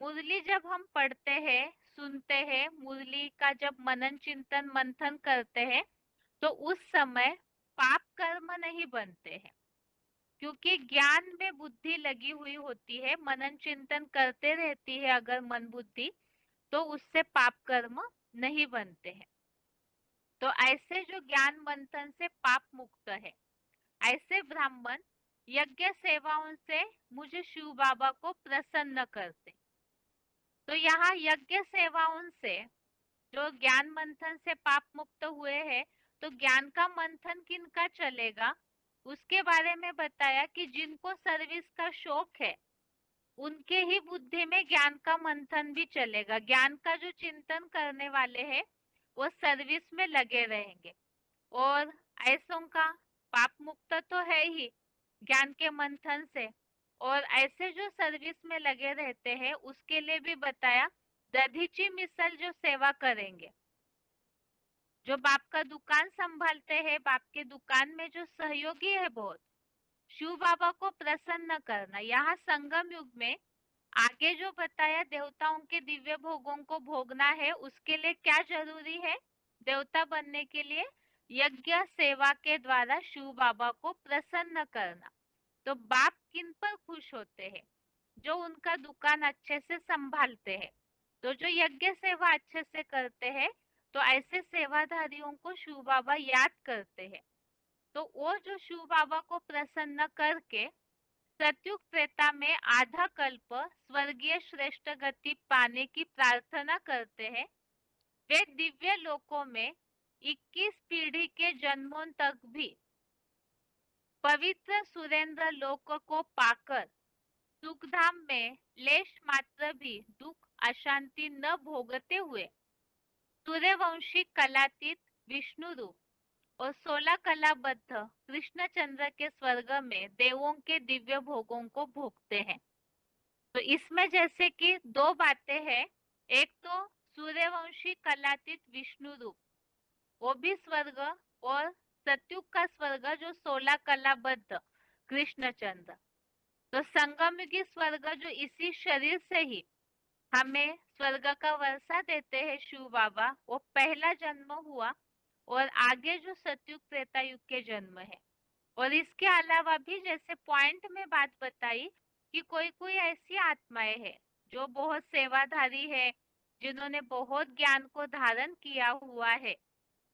मुरली जब हम पढ़ते हैं, सुनते हैं, मुरली का जब मनन चिंतन मंथन करते हैं, तो उस समय पाप कर्म नहीं बनते हैं, क्योंकि ज्ञान में बुद्धि लगी हुई होती है। मनन चिंतन करते रहती है अगर मन बुद्धि, तो उससे पाप कर्म नहीं बनते हैं। तो ऐसे जो ज्ञान मंथन से पाप मुक्त है, ऐसे ब्राह्मण यज्ञ सेवाओं से मुझे शिव बाबा को प्रसन्न करते। तो यहाँ यज्ञ सेवाओं से जो ज्ञान मंथन से पाप मुक्त हुए हैं, तो ज्ञान का मंथन किनका चलेगा, उसके बारे में बताया कि जिनको सर्विस का शौक है, उनके ही बुद्धि में ज्ञान का मंथन भी चलेगा। ज्ञान का जो चिंतन करने वाले हैं, वो सर्विस में लगे रहेंगे, और ऐसों का पाप मुक्त तो है ही ज्ञान के मंथन से। और ऐसे जो सर्विस में लगे रहते हैं, उसके लिए भी बताया दधीची मिसल जो सेवा करेंगे, जो बाप का दुकान संभालते हैं, बाप के दुकान में जो सहयोगी है बहुत, शिव बाबा को प्रसन्न करना। यहाँ संगम युग में आगे जो बताया देवताओं के दिव्य भोगों को भोगना है, उसके लिए क्या जरूरी है, देवता बनने के लिए यज्ञ सेवा के द्वारा शिव बाबा को प्रसन्न करना। तो बाप किन पर खुश होते हैं, जो उनका दुकान अच्छे से संभालते हैं। तो जो यज्ञ सेवा अच्छे से करते हैं, तो ऐसे सेवाधारियों को शिव बाबा याद करते हैं। तो वो जो शिव बाबा को प्रसन्न करके सतयुग त्रेता में आधा कल्प स्वर्गीय श्रेष्ठ गति पाने की प्रार्थना करते हैं, वे दिव्य लोकों में 21 पीढ़ी के जन्मों तक भी पवित्र सुरेंद्र लोक को पाकर सुखधाम में लेश मात्र भी दुख अशांति न भोगते हुए सूर्यवंशी कलातीत विष्णु रूप और 16 कलाबद्ध कृष्णचंद्र के स्वर्ग में देवों के दिव्य भोगों को भोगते हैं। तो इसमें जैसे कि दो बातें हैं, एक तो सूर्यवंशी कलातीत विष्णु रूप, वो भी स्वर्ग, और सतयुग का स्वर्ग जो 16 कलाबद्ध कृष्णचंद्र। तो संगमयुगी स्वर्ग जो इसी शरीर से ही हमें स्वर्ग का वर्षा देते हैं शिव बाबा, वो पहला जन्म हुआ, और आगे जो सतयुग त्रेता युग के जन्म है। और इसके अलावा भी जैसे पॉइंट में बात बताई कि कोई कोई ऐसी आत्माएं हैं जो बहुत सेवाधारी है, जिन्होंने बहुत ज्ञान को धारण किया हुआ है।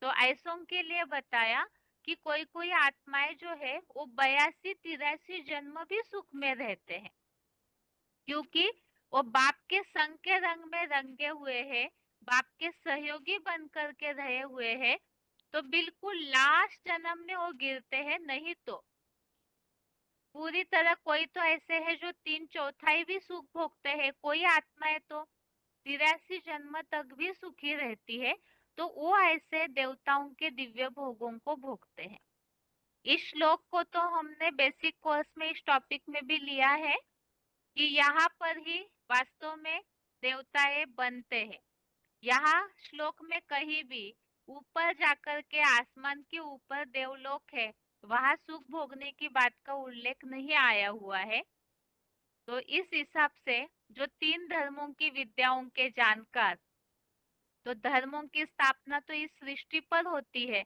तो ऐसों के लिए बताया कि कोई कोई आत्माएं जो है वो 82-83 जन्म भी सुख में रहते हैं, क्योंकि वो बाप के संग के रंग में रंगे हुए हैं, बाप के सहयोगी बन करके रहे हुए हैं। तो बिल्कुल लास्ट जन्म में वो गिरते हैं, नहीं तो पूरी तरह कोई तो ऐसे है जो 3/4 भी सुख भोगते हैं, कोई आत्माएं तो 83 जन्म तक भी सुखी रहती है। तो वो ऐसे देवताओं के दिव्य भोगों को भोगते हैं। इस श्लोक को तो हमने बेसिक कोर्स में इस टॉपिक में भी लिया है कि यहाँ पर ही वास्तव में देवताएं बनते हैं। यहाँ श्लोक में कहीं भी ऊपर जाकर के आसमान के ऊपर देवलोक है, वहां सुख भोगने की बात का उल्लेख नहीं आया हुआ है। तो इस हिसाब से जो 3 धर्मों की विद्याओं के जानकार, तो धर्मों की स्थापना तो इस सृष्टि पर होती है,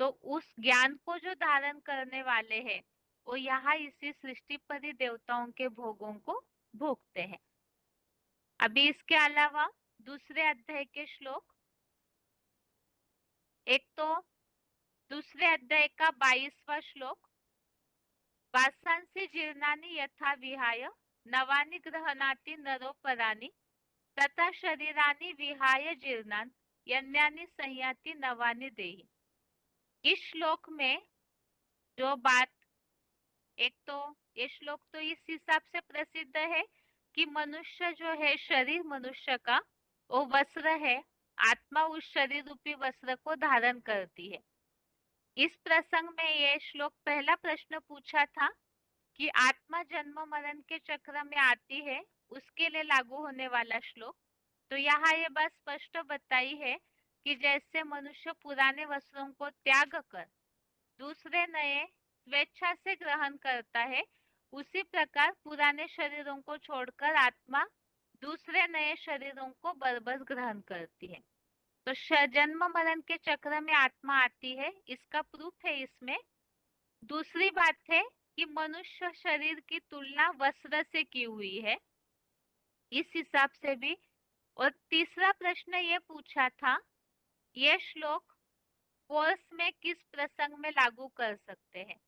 तो उस ज्ञान को जो धारण करने वाले हैं वो यहाँ इसी सृष्टि पर ही देवताओं के भोगों को भोगते हैं। अभी इसके अलावा दूसरे अध्याय के श्लोक, एक तो दूसरे अध्याय का 22वां श्लोक, वासांसि जीर्णानि यथा विहाय नवानि गृह्णाति नरो परानि तथा शरीरानि विहाय जीर्णान् यन्यानि संयाति नवानि देहि। इस श्लोक में जो बात, एक तो ये श्लोक तो इस हिसाब से प्रसिद्ध है कि मनुष्य जो है, शरीर मनुष्य का वो वस्त्र है, आत्मा उस शरीर रूपी वस्त्र को धारण करती है। इस प्रसंग में ये श्लोक पहला प्रश्न पूछा था कि आत्मा जन्म मरण के चक्र में आती है, उसके लिए लागू होने वाला श्लोक। तो यहाँ ये बात स्पष्ट बताई है कि जैसे मनुष्य पुराने वस्त्रों को त्याग कर दूसरे नए स्वेच्छा से ग्रहण करता है, उसी प्रकार पुराने शरीरों को छोड़कर आत्मा दूसरे नए शरीरों को बरबस ग्रहण करती है। तो जन्म मरण के चक्र में आत्मा आती है, इसका प्रूफ है इसमें। दूसरी बात है कि मनुष्य शरीर की तुलना वस्त्र से की हुई है, इस हिसाब से भी। और तीसरा प्रश्न ये पूछा था, ये श्लोक कोर्स में किस प्रसंग में लागू कर सकते हैं।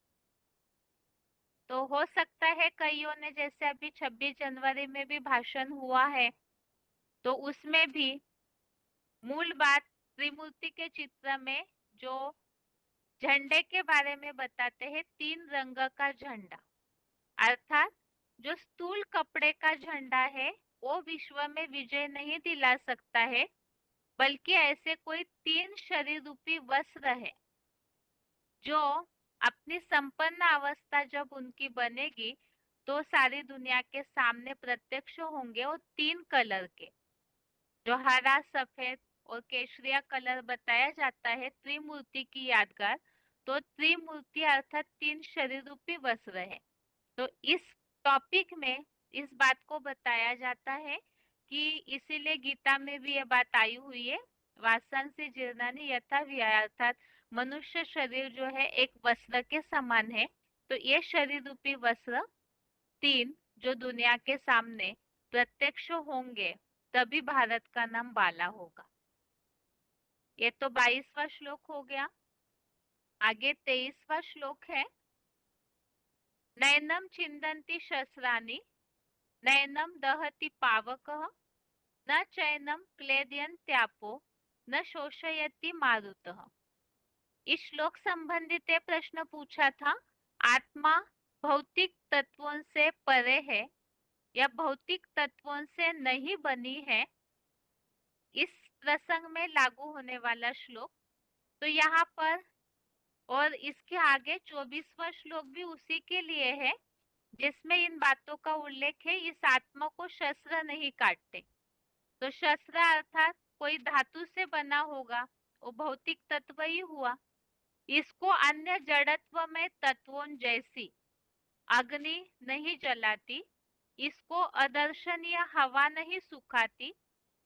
तो हो सकता है कईयों ने, जैसे अभी 26 जनवरी में भी भाषण हुआ है, तो उसमें भी मूल बात त्रिमूर्ति के चित्र में जो झंडे के बारे में बताते हैं, 3 रंग का झंडा, अर्थात जो स्थूल कपड़े का झंडा है वो विश्व में विजय नहीं दिला सकता है, बल्कि ऐसे कोई 3 शरीर रूपी वस्त्र है जो अपनी संपन्न अवस्था जब उनकी बनेगी तो सारी दुनिया के सामने प्रत्यक्ष होंगे। और 3 कलर के, जो हरा, सफेद और केशरिया कलर बताया जाता है त्रिमूर्ति की यादगार। तो त्रिमूर्ति अर्थात 3 शरीर रूपी वस्त्र है। तो इस टॉपिक में इस बात को बताया जाता है कि इसीलिए गीता में भी ये बात आई हुई है, वासांसि जीर्णानि यथा विहाय, अर्थात मनुष्य शरीर जो है एक वस्त्र के समान है। तो ये शरीर रूपी वस्त्र 3 जो दुनिया के सामने प्रत्यक्ष होंगे, तभी भारत का नाम बाला होगा। ये तो 22वां श्लोक हो गया। आगे 23वां श्लोक है, नैनम छिन्दन्ति शस्त्राणि नैनम दहति पावकः न चैनम क्लेदयन्त्यापो न शोषयति मारुतः। इस श्लोक संबंधित ये प्रश्न पूछा था, आत्मा भौतिक तत्वों से परे है या भौतिक तत्वों से नहीं बनी है, इस प्रसंग में लागू होने वाला श्लोक। तो यहाँ पर और इसके आगे 24वां श्लोक भी उसी के लिए है, जिसमें इन बातों का उल्लेख है। इस आत्मा को शस्त्र नहीं काटते। तो शस्त्र अर्थात कोई धातु से बना होगा, वो भौतिक तत्व ही हुआ। इसको अन्य जड़त्व में तत्वों जैसी अग्नि नहीं जलाती, इसको अदर्शनीय हवा नहीं सुखाती,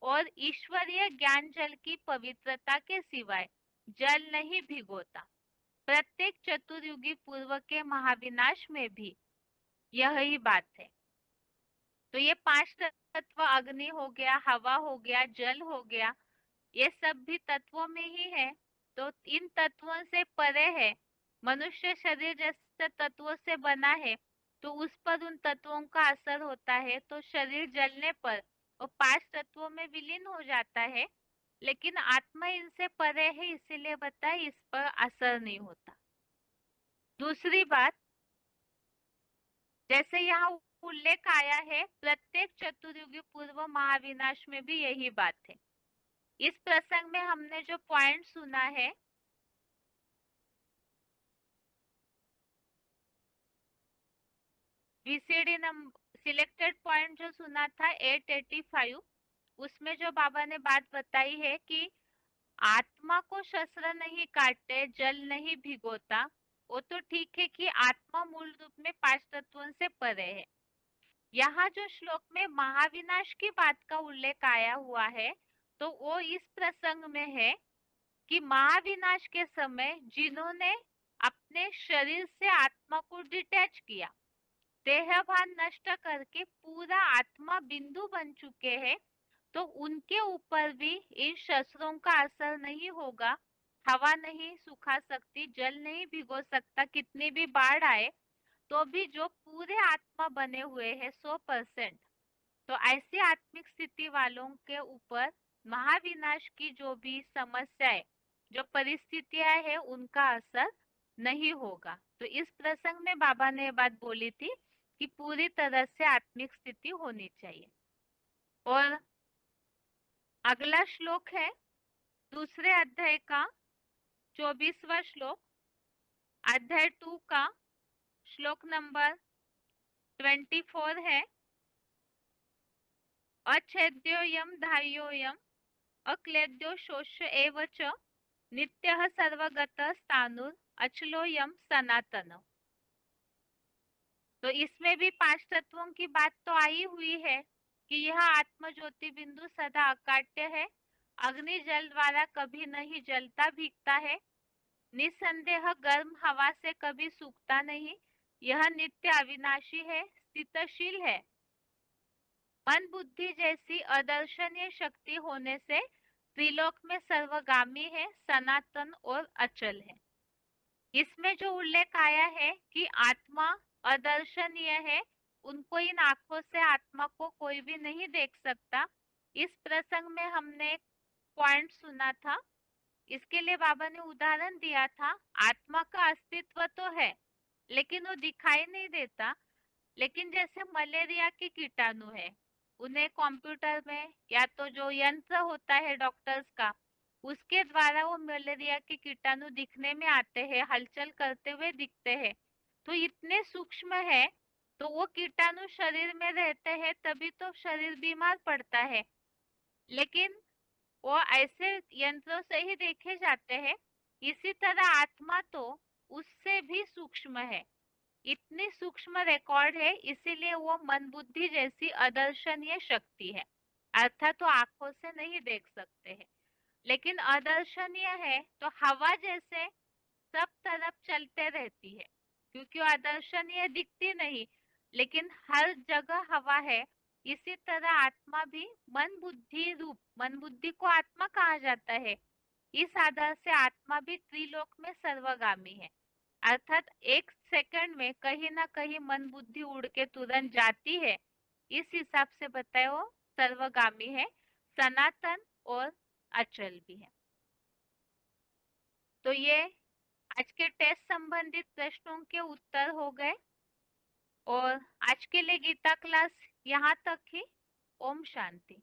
और ईश्वरीय ज्ञान जल की पवित्रता के सिवाय जल नहीं भिगोता। प्रत्येक चतुर्युगी पूर्व के महाविनाश में भी यही बात है। तो ये 5 तत्व अग्नि हो गया, हवा हो गया, जल हो गया, ये सब भी तत्वों में ही है। तो इन तत्वों से परे है, मनुष्य शरीर जैसे तत्वों से बना है, तो उस पर उन तत्वों का असर होता है। तो शरीर जलने पर वो 5 तत्वों में विलीन हो जाता है, लेकिन आत्मा इनसे परे है, इसीलिए बताए इस पर असर नहीं होता। दूसरी बात, जैसे यहाँ उल्लेख आया है, प्रत्येक चतुर्युगी पूर्व महाविनाश में भी यही बात है। इस प्रसंग में हमने जो पॉइंट सुना है, वीसीडी नंबर सिलेक्टेड पॉइंट जो सुना था 885, उसमें जो बाबा ने बात बताई है कि आत्मा को शस्त्र नहीं काटते, जल नहीं भिगोता, वो तो ठीक है कि आत्मा मूल रूप में 5 तत्वों से परे है। यहाँ जो श्लोक में महाविनाश की बात का उल्लेख आया हुआ है, तो वो इस प्रसंग में है कि महाविनाश के समय जिन्होंने अपने शरीर से आत्मा को डिटैच किया, देहभान नष्ट करके पूरा आत्मा बिंदु बन चुके हैं, तो उनके ऊपर भी इन शस्त्रों का असर नहीं होगा। हवा नहीं सुखा सकती, जल नहीं भिगो सकता, कितनी भी बाढ़ आए तो भी जो पूरे आत्मा बने हुए हैं 100%, तो ऐसी आत्मिक स्थिति वालों के ऊपर महाविनाश की जो भी समस्याएं, जो परिस्थितियां हैं, उनका असर नहीं होगा। तो इस प्रसंग में बाबा ने बात बोली थी कि पूरी तरह से आत्मिक स्थिति होनी चाहिए। और अगला श्लोक है दूसरे अध्याय का 24वां श्लोक, अध्याय 2 का श्लोक नंबर 24 है। अच्छेद्योयम धार्योयम अक्लेद्यो शोष्य एव च नित्यः सर्वगतः स्थाणुर अचलोयम सनातन। तो इसमें भी 5 तत्वों की बात तो आई हुई है कि यह आत्म ज्योति बिंदु सदा अकाट्य है, अग्नि जल द्वारा कभी नहीं जलता भीगता है, निसंदेह गर्म हवा से कभी सूखता नहीं, यह नित्य अविनाशी है, स्थितशील है, मन बुद्धि जैसी अदर्शनीय शक्ति होने से त्रिलोक में सर्वगामी है, सनातन और अचल है। इसमें जो उल्लेख आया है कि आत्मा अदर्शनीय है, उनको इन आंखों से आत्मा को कोई भी नहीं देख सकता, इस प्रसंग में हमने एक पॉइंट सुना था। इसके लिए बाबा ने उदाहरण दिया था, आत्मा का अस्तित्व तो है लेकिन वो दिखाई नहीं देता। लेकिन जैसे मलेरिया के कीटाणु है, उन्हें कंप्यूटर में या तो जो यंत्र होता है डॉक्टर्स का, उसके द्वारा वो मलेरिया के कीटाणु दिखने में आते हैं, हलचल करते हुए दिखते हैं। तो इतने सूक्ष्म है, तो वो कीटाणु शरीर में रहते हैं तभी तो शरीर बीमार पड़ता है, लेकिन वो ऐसे यंत्रों से ही देखे जाते हैं। इसी तरह आत्मा तो उससे भी सूक्ष्म है, इतनी सूक्ष्म रिकॉर्ड है, इसीलिए वो मन बुद्धि जैसी अदर्शनीय शक्ति है, अर्थात तो आंखों से नहीं देख सकते हैं। लेकिन अदर्शनीय है तो हवा जैसे सब तरफ चलते रहती है, क्योंकि वो अदर्शनीय दिखती नहीं, लेकिन हर जगह हवा है। इसी तरह आत्मा भी मन बुद्धि रूप, मन बुद्धि को आत्मा कहा जाता है, इस आधार से आत्मा भी त्रिलोक में सर्वगामी है, अर्थात 1 सेकंड में कहीं ना कहीं मन बुद्धि उड़ के तुरंत जाती है, इस हिसाब से बताए वो सर्वगामी है, सनातन और अचल भी है। तो ये आज के टेस्ट संबंधित प्रश्नों के उत्तर हो गए, और आज के लिए गीता क्लास यहाँ तक ही। ओम शांति।